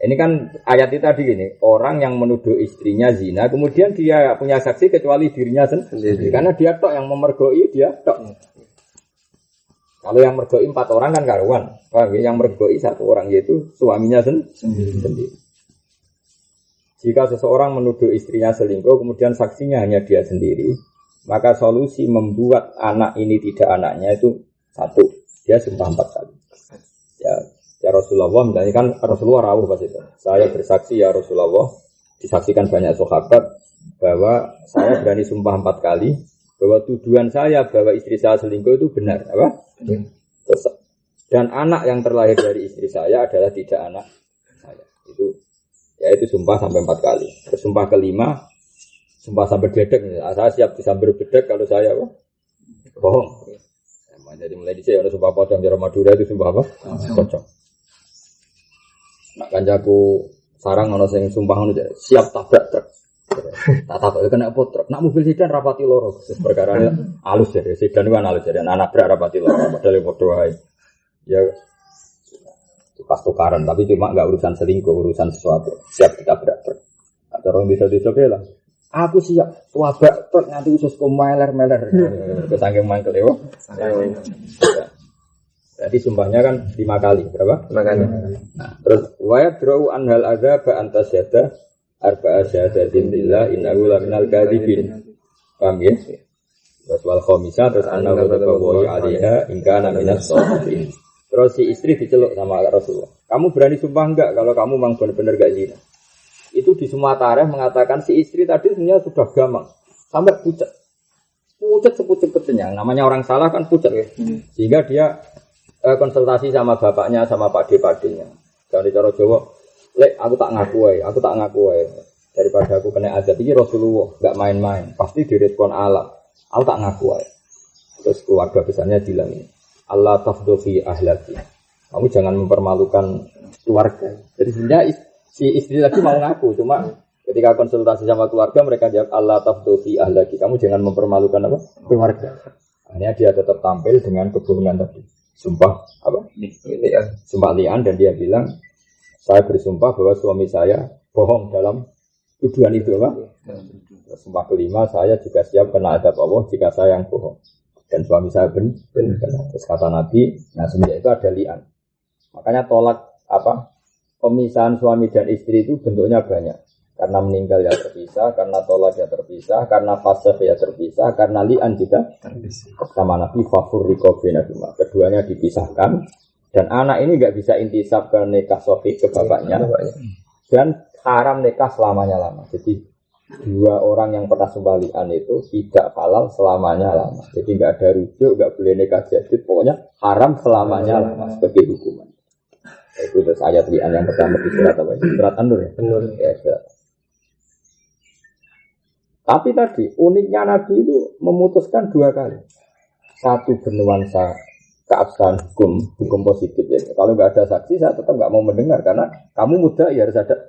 Speaker 2: Ini kan ayat itu tadi gini, orang yang menuduh istrinya zina, kemudian dia punya saksi kecuali dirinya sendiri, karena dia tok yang memergoi dia tok. Kalau yang mergoi 4 orang kan karuan, yang mergoi 1 orang yaitu suaminya sendiri. Jika seseorang menuduh istrinya selingkuh, kemudian saksinya hanya dia sendiri, maka solusi membuat anak ini tidak anaknya itu 1, dia sumpah 4 kali. Ya Rasulullah, misalnya kan Rasulullah rawuh pas itu. Saya bersaksi ya Rasulullah, disaksikan banyak sahabat bahwa saya berani sumpah 4 kali bahwa tuduhan saya bahwa istri saya selingkuh itu benar, apa? Dan anak yang terlahir dari istri saya adalah tidak anak saya. Itu sumpah sampai 4 kali. Terus sumpah kelima, sumpah sampai bedek. Saya siap disambar bedek kalau saya apa? Bohong. Jadi mulai dicek ada sumpah pocong cara Madura itu sumpah apa? Pocong. Nak kancaku sarang ono sing sumpah ngono siap tabrak truk. Tak tabrak kena truk. Nak mobil sedan rapati loro. Perkara halus ya. Sedan kan halus ya. Anak brak rapati loro padahal padha wae. Ya pas tukaran, tapi cuma enggak urusan selingkuh, urusan sesuatu. Siap kita berat. Ada orang bisa lah. Aku siap tuabak truk nanti usus meler-meler. Kesangking mangkel ya. Jadi sumpahnya kan 5 kali, berapa? 5 kali. Nah, terus wa yadra'u anhal adzaba antasyada arba'a syahadatin billah innahu laminal kadhibin. Paham ya? Terus wal khamisah terus annahu tabawu 'alaiha in kana minas shadiqin. Terus si istri diceluk sama Rasulullah. Kamu berani sumpah enggak kalau kamu memang benar-benar gak zina? Itu di semua tarikh mengatakan si istri tadi sebenarnya sudah gamang. Sampai pucat. Pucat sepucet-pucetnya. Namanya orang salah kan pucat. Sehingga dia konsultasi sama bapaknya, sama pakde-pakdenya. Jangan cara Jawa, lek aku tak ngaku ae. Daripada aku kena azab iki Rasulullah enggak main-main. Pasti direspon Allah. Aku tak ngaku ae. Terus keluarga besarnya bilang ini. Allah tafdhi ahlaki. Kamu jangan mempermalukan keluarga. Jadi sebenarnya si istri tadi mau ngaku, cuma ketika konsultasi sama keluarga mereka jawab Allah tafdhi ahlaki. Kamu jangan mempermalukan apa? Keluarga. Akhirnya dia tetap tampil dengan kebohongan tadi. Sumpah apa? Sumpah li'an dan dia bilang saya bersumpah bahwa suami saya bohong dalam tuduhan itu apa? Sumpah kelima saya juga siap kena adab Allah jika saya yang bohong. Dan suami saya benar. Terus kata Nabi, nah semenjak itu ada li'an. Makanya tolak apa? Pemisahan suami dan istri itu bentuknya banyak. Karena meninggal ya terpisah, karena tolak ya terpisah, karena fasakh ya terpisah, karena li'an juga terpisah. Sama Nabi fafurriqa bainahuma. Keduanya dipisahkan dan anak ini enggak bisa intisab ke nikah sahih ke bapaknya. Dan haram nikah selamanya-lama. Jadi 2 orang yang pernah sumpah li'an itu tidak halal selamanya lama. Jadi enggak ada rujuk, enggak boleh nikah jadid, pokoknya haram selamanya lama sebagai hukuman. Itu terus ayat li'an yang pertama di surat apa? Surat An-Nur ya? An-Nur. Ya, surat. Tapi tadi uniknya Nabi itu memutuskan 2 kali. Satu bernuansa keabsahan hukum positif ya. Kalau nggak ada saksi saya tetap nggak mau mendengar karena kamu muda ya harus ada.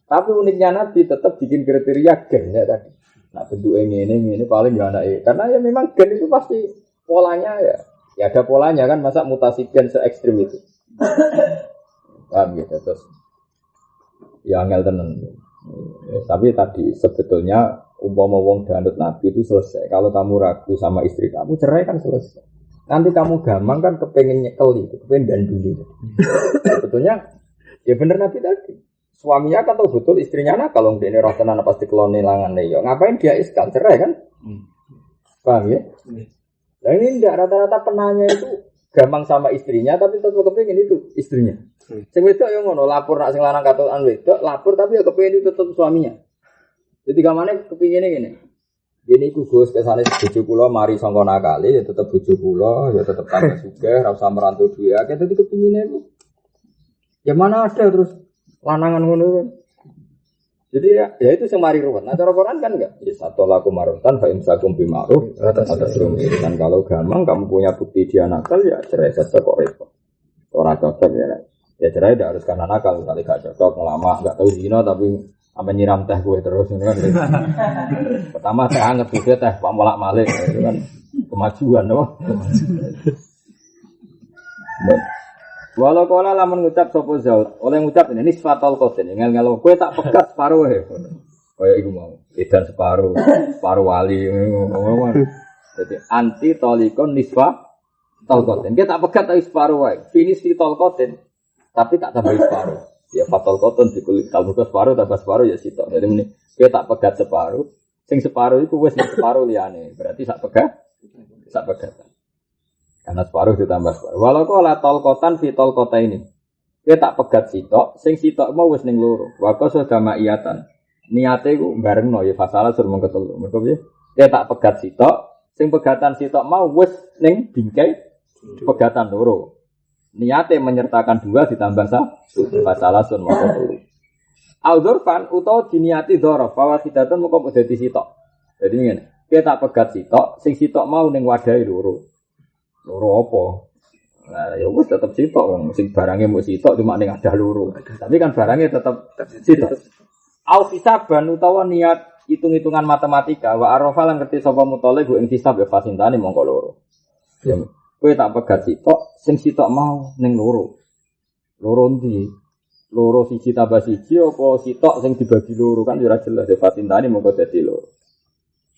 Speaker 2: Tapi uniknya Nabi tetap bikin kriteria gen ya tadi. Nah bentuk ini paling ya anak karena ya memang gen itu pasti polanya ya ada polanya kan masa mutasi gen se ekstrim itu. Paham gitu terus ya angel tenan. Tapi tadi sebetulnya umpama wong danut Nabi itu selesai. Kalau kamu ragu sama istri kamu cerai kan selesai. Nanti kamu gampang kan kepengen nyekel itu, kepengen danduli. Sebetulnya ya bener Nabi tadi. Suaminya kan tahu betul istrinya kalau dia ini roh tenan pasti kelone langannya. Ya ngapain dia iskal cerai kan? Paham ya? Nah ini enggak rata-rata penanya itu gampang sama istrinya tapi tetap kepengen itu istrinya. Sing wedok yo ngono, lapor nak sing lanang katokan wedok, lapor tapi yo kepengen itu tetap suaminya. Jadi kamane kepingine ngene. Dene iku Gus kesane bojo kula mari sangka nakale ya tetep bojo kula, ya tetep tambah sugih, ora usah merantau duwe akeh dadi kepingine iku. Ya mana ada terus lanangan ngono. Jadi ya itu sing mari ruwet. Nah cara Quran kan enggak. Ya satu laku marutan fa imsakum bi ma'ruf atas rumit. Dan kalau gampang kamu punya bukti dia nakal ya cerai saja kok repot. Ora cocok ya. Ya cerai tidak harus karena nakal, misalnya gak cocok, lama, gak tahu zina tapi sampai nyiram teh gue terus ini kan. Pertama teh anget juga teh Pak Molak Malik itu kan kemajuan loh. Walau kala lamun ngucap sapa zaud, oleh ngucap ini nisfatul qatin, ngel-ngel kowe tak pegat separuh e. Kaya iku mau, edan separuh wali ngono. Jadi anti tolikon nisfa tolkoten. Kita tak pegat tapi separuh wae. Finish di tolkoten. Tapi tak tambah separuh. Ya fatal koton di kulit kalau separuh tambah separuh ya sitok. Jadi ini kita tak pegat separuh. Sing separuh itu wis separuh liyane. Berarti sak pegat. Karena separuh ditambah separuh. Walau kau lah tolkotan fi tolkota ini. Kita tak pegat sitok. Sing sitok mau wis ning loro. Wako sudah maiyatan. Niate ku barengno ya fasalah suruh mengketelu. Mergo piye? Kita tak pegat sitok. Sing pegatan sitok mau wis ning bingkai pegatan loro. Niate menyertakan 2 ditambah 1 fasalah sun moko 3. Al-dzurfan utawa diniati dzaraf fawasidatan moko dadi sitok. Jadi ngene, kita tak pegat sitok, sing sitok mau ning wadahe loro. Loro apa? Nah, ya wis tetep sitok wong sing barange mung sitok cuma ning adah loro. Tapi kan barangnya tetep sitok. Au hisaban utawa niat hitung-hitungan matematika wa arafa lan ngerti sapa mutole go ing hisab ya fasintane mongko loro. Ya kowe tak pegat sitok, sing sitok mau ning loro. Loro ndi? Loro siji tambah siji apa sitok sing dibagi loro kan ora jelas ya fatintane mongko dadi loro.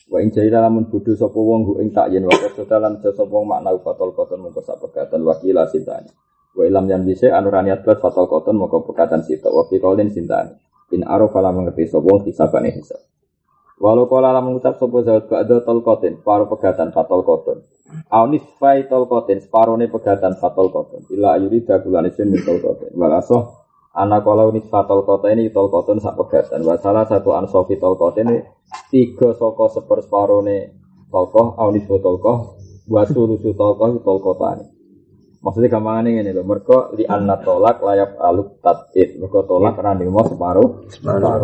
Speaker 2: Wa ing jaila lamun bodho sapa wong go ing takyin wa dalan sapa wong makna fatal koton mongko sak pegatan wakila sintane. Wa ilam yan bisa anuraniat plus fatal koton mongko pegatan sitok wa fiqaulin sintane. In arafa lamun ngerti sapa wong hisabane hisab. Walau kala lamun ngucap sapa zawat ba'da talqatin, paro pegatan fatal koton. Aunis fai tolkotin separone pegatan fatal koton. Ila ayuri dagulanisin min tolkotin. Walasoh anak kalau unis fatal koton ini tolkotin sak pegatan. Wasalah satu ansofi tolkotin ini 3 soko separone tolkoh. Aunis tolkoh. Wasu lusu tolkoh tolkotan. Maksudnya gampangannya ini loh. Mereka li anna tolak layak aluk tatid. Mereka tolak randing mau separuh.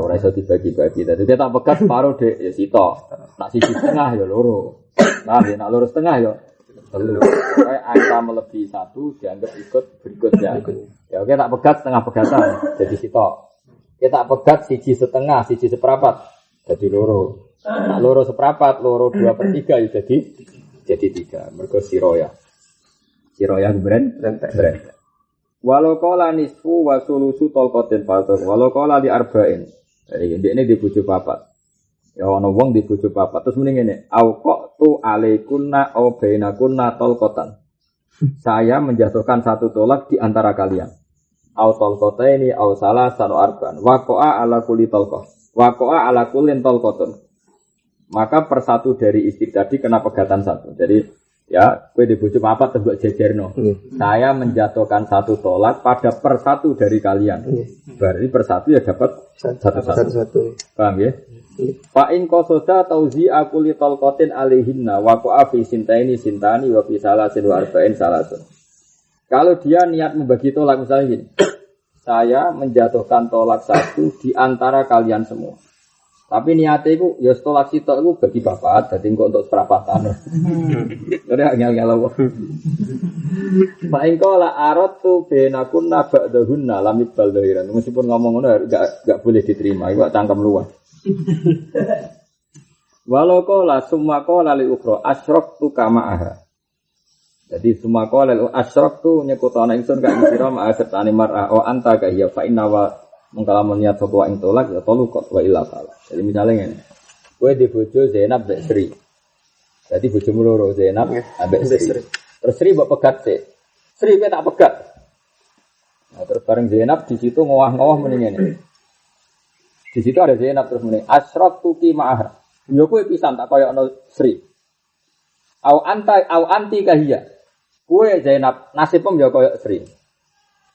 Speaker 2: Rasa dibagi-bagi. Jadi dia tak pegat separuh deh. Ya sitok. Nak sisi setengah ya loro. Nah, ya nak loro setengah ya. Telu. Kayak angka melebihi 1 dianggap ikut berikutnya. Ya oke tak pegat setengah pegatan. Jadi sitok. Kita tak pegat siji setengah, siji seperempat. Jadi loro. Nak loro seperempat, loro 2/3 ya jadi 3. Mergo siroya. Siroya brand. Walau qala nisfu wa sulusu talqatin fatul. Walau qala li arba'in. Jadi ini di bojo papat. Ya ana wong di bojo papat terus mending ngene au kok tu alaikunna au bainakunna talqatan. Saya menjatuhkan satu tolak di antara kalian. Au talqataini au salasan arban waqa'a ala kulli talqah. Waqa'a ala kullin talqatun. Maka persatu dari istri tadi kena pegatan satu. Jadi ya kowe di bojo papat terus jejerno. Saya menjatuhkan satu tolak pada persatu dari kalian. Berarti persatu ya dapat satu. Paham ya? Fa in qasada tauzi akuli talqatin alaihinna wa qa'a fi sintani wa fi salasin wa arba'in salasun. Kalau dia niat membagi tolak misalnya gini. Saya menjatuhkan tolak 1 di antara kalian semua.
Speaker 1: Tapi niatnya itu ya tolak sitok itu bagi bapak, jadi engkau untuk seperapatan. Jadi ngel-ngel apa? Pak engkau lah arot tuh benakun nabak dahuna lamit baldahiran. Meskipun ngomong ngono gak boleh diterima, itu cangkem luas. Walau kola semua kola li ukro asrok tu kama aha. Jadi semua kola li asrok tu nyekutana ingsun kak isiro ma sertani mar'a o anta kak iya fa inna wa mengkalamun niat sapa ing tolak ya tolukot wa illa fala. Jadi misalnya ngene. Kowe di bojo Zainab mbek Sri. Jadi bojomu loro Zainab ambek Sri. Terus Sri mbok pegat sik. Sri kowe tak pegat. Nah, terus bareng Zainab di situ ngowah-ngowah muni ngene. Di situ ada Zainab terus muni asrok tu ki ma'ah. Yo kowe pisan tak koyokno Sri. Au anti kahia. Kowe Zainab nasibmu ya koyok Sri.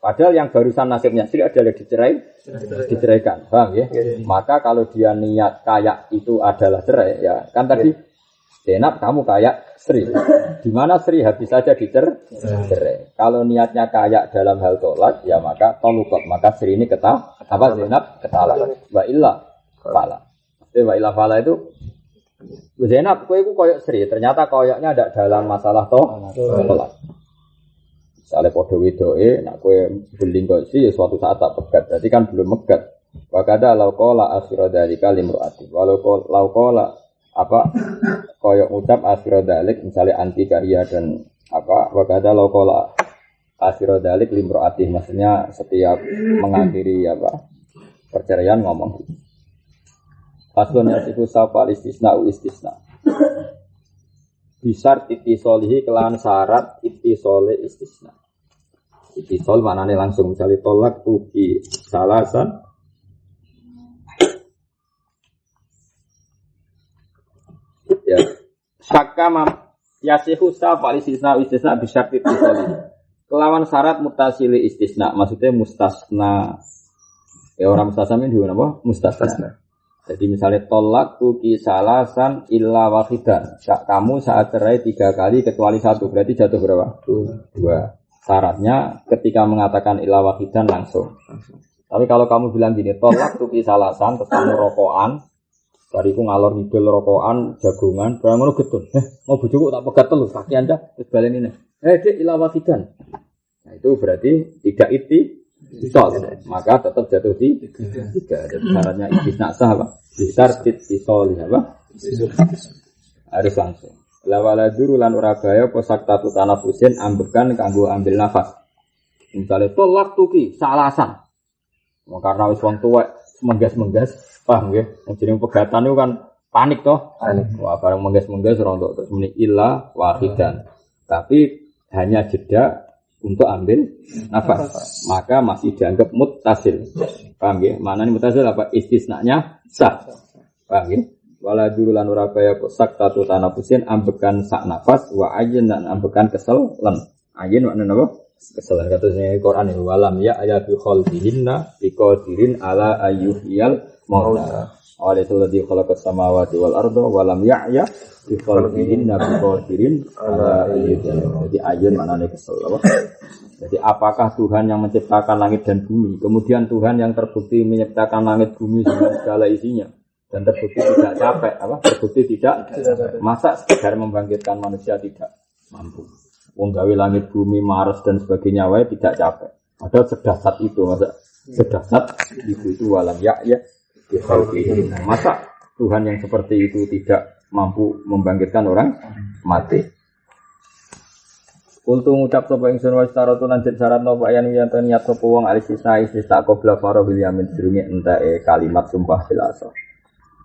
Speaker 1: Padahal yang barusan nasibnya Sri adalah diceraikan. Paham ya? Maka kalau dia niat kayak itu adalah cerai ya. Kan tadi Zainab kamu kayak Sri. Di mana Sri habis saja dicerai. Kalau niatnya kayak dalam hal tolak ya maka tolukot. Maka Sri ini Zainab ketalak. Wa illa fala. Wa illa fala itu Zainab, kowe iku koyok Sri, ternyata koyoknya ada dalam masalah tolak. Misalnya podo wedoke, nak kowe beling koyok Sri, ya suatu saat tak pegat, berarti kan belum megat. Wakada laukola asyura dalika limru'ati. Walau laukola apa koyok ucap asyura dalik, misalnya anti karya dan apa. Wakada laukola asyura dalik limru'ati, maksudnya setiap mengakhiri apa perceraian ngomong. Faslun yasifu safal istisna u istisna. Bisar itisolihi kelan syarat itisole istisna. Itisol maknanya langsung misalnya tolak tuki salasan. Ya. Sakama yasifu safal istisna u istisna bisar itisolihi. Kelawan syarat mutasili istisna. Maksudnya mustasna. Ya orang mustasna ini juga apa? Mustasna. Jadi misalnya tolak tuki salasan illa wahidan. Kamu saat cerai 3 kali kecuali 1. Berarti jatuh berapa? 2. Syaratnya ketika mengatakan illa wahidan langsung. Tapi kalau kamu bilang gini, tolak tuki salasan, terus kamu rokokan, bariku ngalor ngidul rokokan, jagungan, barang ngono getun. Mau bojoku tak pegat terus, kaki anda, terus balen ini. Dek illa wahidan. Nah itu berarti tidak Isol, maka tetap jatuh di 3. Jadi syaratnya istisna sah apa? Besar isol apa? Harus langsung. Lawala duru lan ora bahaya posak tatu tanafusin ambekan kanggo ambil nafas. Misalnya tolak tuki salasan. Karena wis wong tuwek menggas-menggas, paham nggih? Jeneng pegatan itu kan panik toh. Panik. Wah, bareng menggas-menggas ora untuk terus muni illa wahidan. Tapi hanya jeda untuk ambil nafas, maka masih dianggap muttasil. Paham ya? Mana ini muttasil apa? Istisnanya sah. Paham ya? Wala jurulan urabaya posak tatu tanafusin ambekan sak nafas wa ayin dan ambekan kesel len. Ayin maknanya apa? Kesel. Katanya Quran ini walam ya ayatu khaldihinna biqadirin ala ayyuhiyal mauta. Oleh itu ladzi khalaqas samawati wal arda walam ya'ya bi khalqihinna bi qadirin ala ayyuhiyal. Jadi ayun maknanya kesel apa? Jadi apakah Tuhan yang menciptakan langit dan bumi, kemudian Tuhan yang terbukti menciptakan langit bumi dengan segala isinya dan terbukti tidak capek, apa? Terbukti tidak masa sekedar membangkitkan manusia tidak mampu. Wong gawe langit bumi Mars dan sebagainya wae tidak capek. Padahal sedahsyat itu, masa sedahsyat itu walam ya masa Tuhan yang seperti itu tidak mampu membangkitkan orang mati. Kultu ngucap sapa ingsun wa staratu lan syarat napa yen yen niat sapa wong alisisa tak qabla farahil yamin durunge entae kalimat sumpah filasa.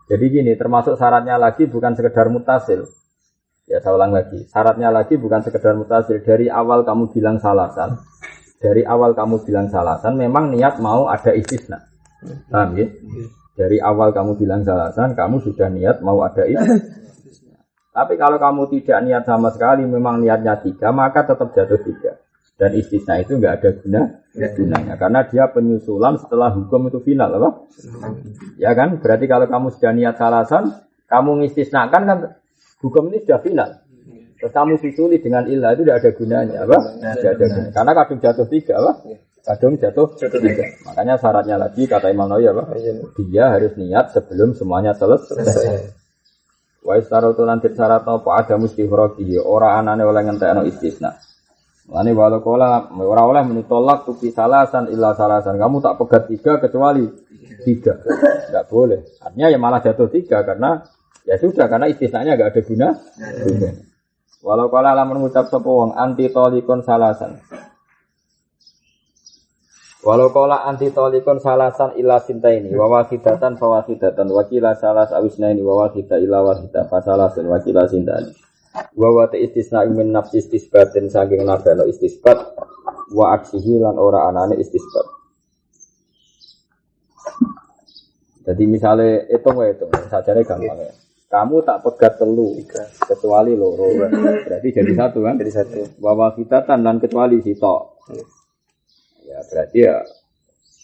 Speaker 1: Jadi gini, termasuk syaratnya lagi bukan sekedar mutasil. Ya saya ulang lagi, syaratnya lagi bukan sekedar mutasil. Dari awal kamu bilang salasan, memang niat mau ada istisna. Paham ya? Dari awal kamu bilang salasan, kamu sudah niat mau ada istisna. Tapi kalau kamu tidak niat sama sekali, memang niatnya 3, maka tetap jatuh 3. Dan istisna itu enggak ada gunanya, karena dia penyusulan setelah hukum itu final, apa? Ya kan? Berarti kalau kamu sudah niat salasan, kamu ngistisnakan kan hukum ini sudah final. Terus kamu susuli dengan ilah itu tidak ada gunanya, apa? Tidak ada gunanya. Karena kadang jatuh 3, apa? kadung jatuh tiga. Makanya syaratnya lagi kata Imam Nawawi apa? Dia harus niat sebelum semuanya selesai. Wa istaratu lan syarat apa ada mustihroki ora anane oleh ngentekno istisna. Lani walau kola ora oleh menitolak tuki salasan illa salasan. Kamu tak pegat 3 kecuali 3. Enggak boleh. Artinya ya malah jatuh 3 karena ya sudah karena istisnanya enggak ada guna. Walau kola lamun ngucap sapa wong anti tolikon salasan. Walau kola anti tolikon salasan illa sintaini wa wahidatan fa wahidatan wa kila salas awisnaini wa wahida illa wahida fa salasun wa kila sintani. Wa wa istisna min nafsi istisbatin saking nabano istisbat wa aksihi lan ora anane istisbat. Jadi misalnya hitung sajane gampang ya. Kamu tak pegat 3 kecuali loro. Berarti jadi 1 kan? Jadi 1. Wa wahidatan lan kecuali sitok. Ya berarti ya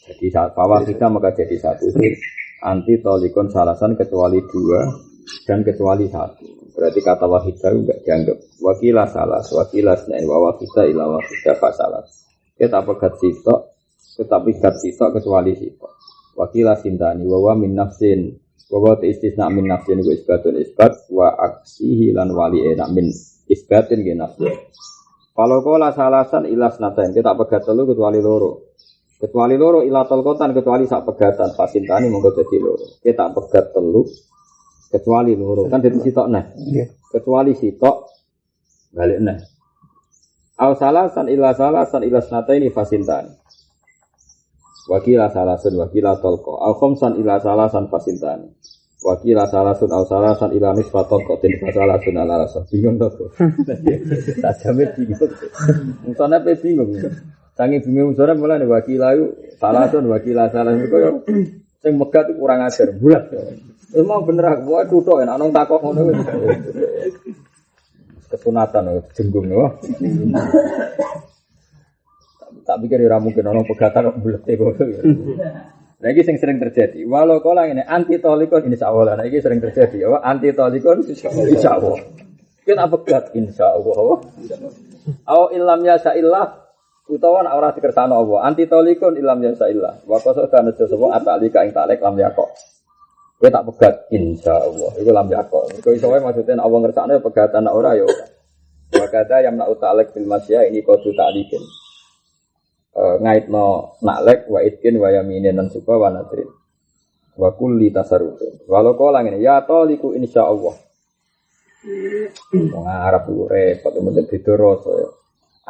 Speaker 1: jadi bawah kita maka jadi 1 itu anti tolikon salasan kecuali 2 dan kecuali 1. Berarti kata wahidah enggak dianggap wakilah salas wakilah senain wawa kita ilah wahidah fasalas. Kita pegat sitok tetapi pegat sitok kecuali sitok. Wakilah sintani wawa min nafsin wawa istisna min nafsin wa isbatun isbat wa aksihi lan wali enak min isbatin ge nafsin. Kalau kola salasan ilas naten kita pegat 3 kecuali loro ilah tolkotan kecuali sak pegatan pasintani monggo jadi loro kita pegat 3 kecuali loro kan jadi sitok nah kecuali sitok balik nah al salasan ilas naten pasintani wakilah salasun wakilah tolko al khomsan ilah salasan pasintani wakilah salasun au salasan ila nisfaton kotin fasalasun ala rasa bingung tuh tak jamin bingung misalnya apa bingung sangi bingung misalnya mulai wakilah itu salasun wakilah salasun itu yang megat itu kurang ajar bulat emang bener aku mau tutup kan anong takok ngono kesunatan jenggung loh tak pikir ora mungkin ana pegatan bulet e kok. Nah iki sering terjadi. Walau kala ngene anti tolikon insyaallah. Nah iki sering terjadi. Apa anti tolikon insyaallah. Kita pegat insyaallah. Au illam yasa'illah utawa ora dikersano Allah. Anti tolikon illam yasa'illah. Wa qasada najo sapa atalika ing talek lam yakok. Kowe tak pegat insyaallah. Iku lam yakok. Iku iso wae maksudnya Allah ngersakno pegatan ora ya. Wa kata yamna utalek bil masya ini qadu ta'likin. Ngaitno naklek wa itkin wa yaminin dan suka wa nadrin wa kulli tasarruf walau kala ngene ya taliku insyaallah wong Arab ku repot mesti beda rasa ya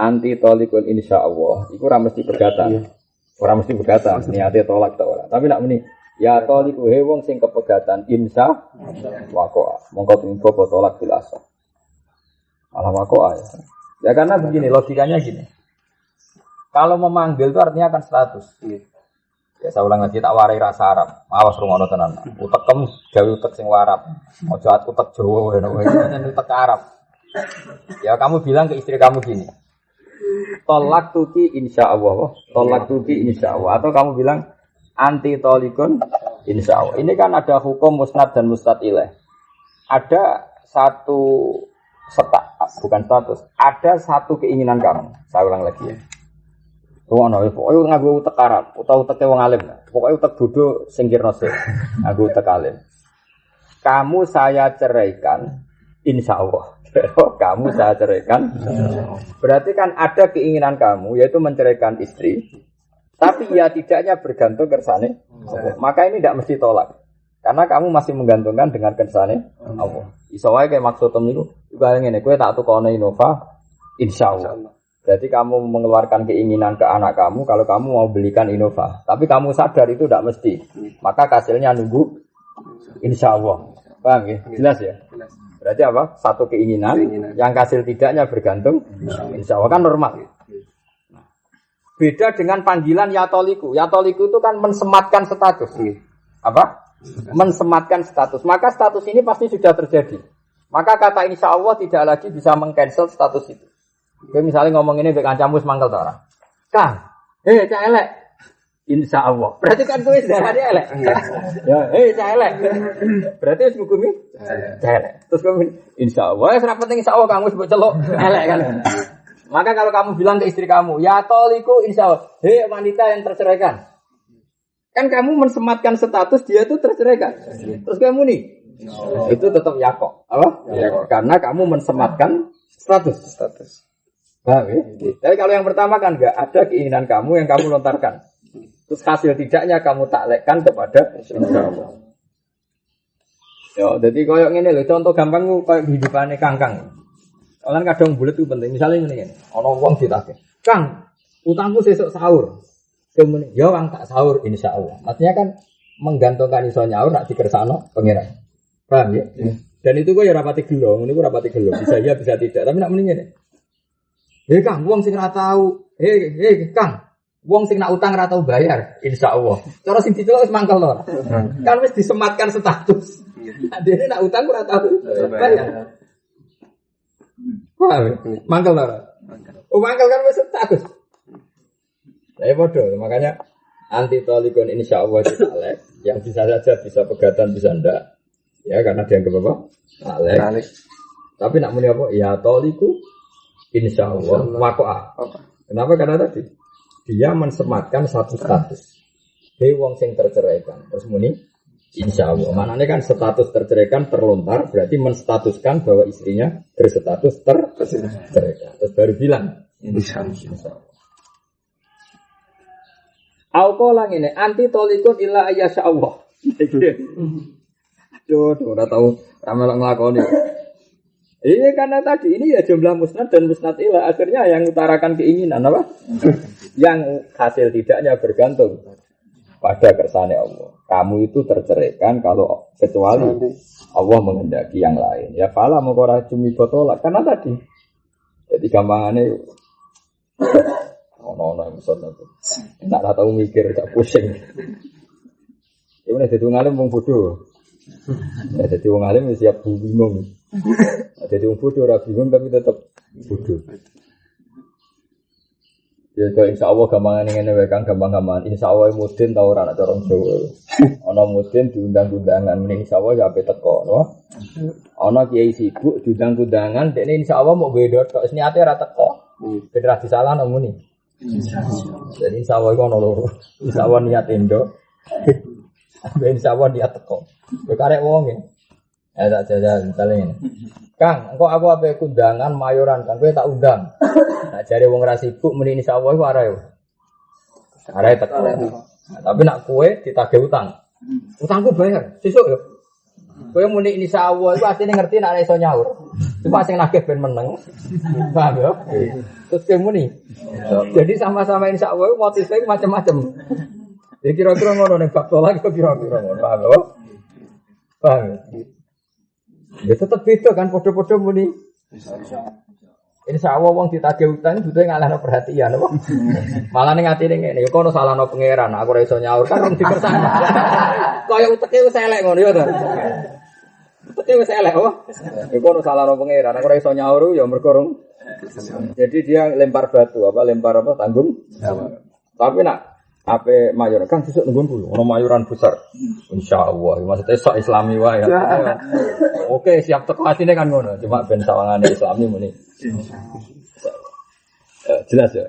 Speaker 1: anti talikun insyaallah iku ora mesti pegatan niate tolak ta ora tapi nek muni ya taliku he wong sing kepegatan insya waqa'a mongko tumpo tolak bilasa ala waqa'a ya karena begini logikanya gini. Kalau memanggil itu artinya akan status. Ya saya ulang lagi tak warai rasa Arab. Awas rungono tenan. Utekem gawe utek sing warap. Aja utek Jawa ngono utek Arab. Ya kamu bilang ke istri kamu gini. Tolak tuki insyaallah. Tolak tuki insyaallah atau kamu bilang anti tolikun insyaallah. Ini kan ada hukum musnad dan mustad ilaih. Ada satu bukan status. Ada satu keinginan kamu. Saya ulang lagi ya. Ono pokoke nganggo utek Arab utawa uteke wong alim. Pokoke utek bodho sing kirna sik. Nganggo utek alim. Kamu saya ceraikan insyaallah. Kamu saya ceraikan. Berarti kan ada keinginan kamu yaitu menceraikan istri. Tapi ya tidaknya bergantung kersane Allah. Maka ini tidak mesti tolak. Karena kamu masih menggantungkan dengan kersane Allah. Iso wae kaya maksud niku juga ngene kowe tak tukono Innova insyaallah. Berarti kamu mengeluarkan keinginan ke anak kamu kalau kamu mau belikan Innova. Tapi kamu sadar itu tidak mesti. Maka hasilnya nunggu insya Allah. Paham ya? Jelas ya? Berarti apa? Satu keinginan yang hasil tidaknya bergantung insya Allah kan normal. Beda dengan panggilan ya toliku. Ya toliku itu kan mensematkan status. Apa? Mensematkan status. Maka status ini pasti sudah terjadi. Maka kata insya Allah tidak lagi bisa meng-cancel status itu. Kowe misalnya ngomong ini mbek kancamu wis mangkel ta ora? Kang, cah elek. Insyaallah. Berarti kan kowe darane elek. Ya, cah elek. Berarti wis ngukumi cah elek. Terus kowe insyaallah, wis ora penting insyaallah Kang wis mbok celuk elek kan.
Speaker 2: Maka kalau kamu bilang ke istri kamu, ya toliku insya Allah, hei wanita yang terceraikan. Kan kamu mensematkan status dia itu terceraikan. Terus kamu nih, itu tetap yakok. Apa? Yakok. Karena kamu mensematkan status. Paham ya? Tapi kalau yang pertama kan enggak ada keinginan kamu yang kamu lontarkan. Terus hasil tidaknya kamu taklekkan kepada insya Allah. Ya, jadi koyok ngene lho, contoh gampang ku koyok hidupane kangkang. Orang kadang bulet itu penting. Misalnya ngene, ana wong ditagih. Kang, utangku sesuk sahur. Kemudian, ya wong tak sahur insyaallah. Maksudnya kan menggantungkan iso nyaur nak dikersakno pangeran. Paham ya? Dan itu kok ya rapati gelo, ngene ku rapati gelo. Bisa ya bisa tidak, tapi nak muni ngene. Hei Kang, wong sing ora tau. Hei Kang, wong sing nak utang ora tau bayar, insyaallah. Cara sing diceluk wis mangkel to. Kan wis disematkan status. Dene nak utang ora tau bayar. Paham? Mangkel to. Oh mangkel kan wis status. Saya bodoh, makanya anti tolikon insyaallah ditalek. Yang bisa saja bisa pegatan bisa ndak. Ya karena dianggap apa? Talek. Tapi nak muni apa? Ya toliku insyaallah waqa'ah. Kenapa? Karena tadi dia mensematkan satu status. Hei wong sing terceraikan. Terus muni insyaallah. Maknanya kan status terceraikan terlontar berarti menstatuskan bahwa istrinya berstatus terceraikan. Terus baru bilang insyaallah. Aku lang ini anti tolikun illa ayyasha Allah. Aduh, udah tahu ramelok nglakoni. Ini karena tadi ini ya jumlah musnad dan musnad ilah akhirnya yang utarakan keinginan apa? Yang hasil tidaknya bergantung pada kersane Allah. Kamu itu terceraikan kalau kecuali Allah menghendaki yang lain. Ya fala mengkora cumi botolak karena tadi. Jadi gampangannya ono yang besar itu. Nak tahu mikir gak pusing. Ini jadi wong alim wong bodoh. Ya jadi wong alim siap bingung. Jadi wong bodoh ora bingung tapi tetap bodoh. Ya kok insyaallah gampangan ngene wae Kang gampang-gampang. Insyaallah mudin ta ora ana cara Jawa. Ana mudin diundang-undangan meneh insyaallah ya ape teko, no. Ana kiai sibuk diundang-undangan dekne insyaallah mau beda tok niate ora teko. Ben ra disalahno muni. Jadi insyaallah iku ono loro. Insyaallah niat endo. Insyaallah niat teko. Kok arek wong e. Ya tak jajan misalnya ini. Kang, engko aku ape kundangan mayoran Kang, kowe tak undang. Nak jare wong ra sibuk muni insyaallah iku arek. Arek teko. Tapi nak kowe ditagih utang. Utangku bayar, sesuk yo. Kowe muni insyaallah iku asline ngerti nek iso nyaur. Cuma sing nagih ben meneng. Paham yo? Terus kowe muni. Jadi sama-sama insyaallah motifnya macam-macam. Ya kira-kira ngono nek bab tolak kira-kira ngono. Paham yo? Paham. Ya tetep beda kan padha-padha muni. Insyaallah wong ditagih utang butuhe ngalahno perhatian apa. Malah ning atine ngene, kok ono salahno pangeran, aku ora iso nyaur kan rung dikersakno. Kaya uteke wis elek ngono ya to. Uteke wis elek apa? Kok ono salahno pangeran, aku ora iso nyaur ya mergo rung. Jadi dia lempar batu lempar tanggung. Tapi nak ape mayor kan sesuk nunggu ono mayoran besar. Insyaallah maksudnya sak islami wae ya. Oke, siap teko atine kan ngono, cuma ben sawangane islami muni. Jelas ya.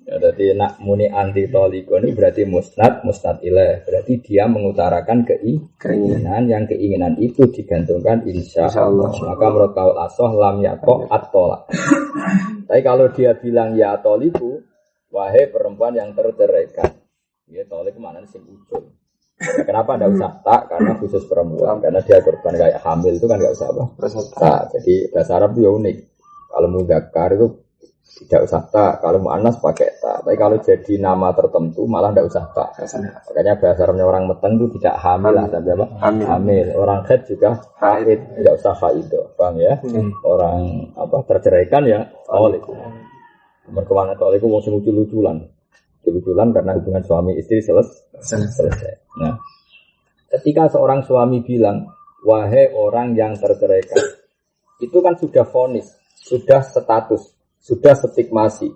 Speaker 2: Ya jadi nak muni anti toliko ini berarti musnad ilaih. Berarti dia mengutarakan keinginan yang keinginan itu digantungkan insyaallah. Maka menurut kaul asoh lam yaqo at-tolak. Tapi kalau dia bilang ya toliku, wahai perempuan yang terceraikan. Ya tolik mana sing ujul. Ya, kenapa tidak usah tak? Karena khusus perempuan. Karena dia korban kayak hamil itu kan nggak usah apa. Tak. Jadi bahasa Arab itu unik. Kalau mudzakkar itu tidak usah tak. Kalau muannas pakai tak. Tapi kalau jadi nama tertentu malah tidak usah tak. Makanya bahasa Arabnya orang meteng itu tidak hamil lah. Tapi apa? Hamil. Orang haid juga haid. Tidak usah faidah. Paham ya? Orang terceraikan ya tolik. Merkemana tolik itu mau lucu-luculan. Luculan karena hubungan suami istri selesai. Nah, ketika seorang suami bilang, wahai orang yang terceraikan, itu kan sudah vonis, sudah status, sudah stigmasi.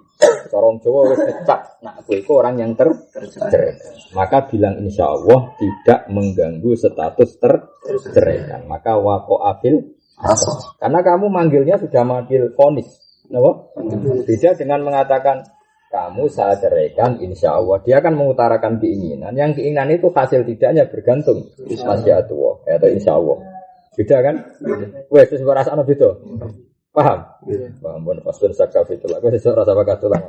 Speaker 2: Orang Jawa wis ngecap, nah aku itu orang yang terceraikan. Maka bilang insyaallah tidak mengganggu status terceraikan. Maka waqa'afil asal. Karena kamu manggilnya sudah manggil vonis.
Speaker 1: Napa?
Speaker 2: Beda dengan mengatakan kamu saya ceraikan, insya Allah. Dia akan mengutarakan keinginan. Yang keinginan itu hasil tidaknya bergantung masyiatullah atau insya Allah. Beda kan? Wes wis ora rasane beda. Paham? Paham pun pas ben sakaf itu lah. Wes ora rasa bakal tulang.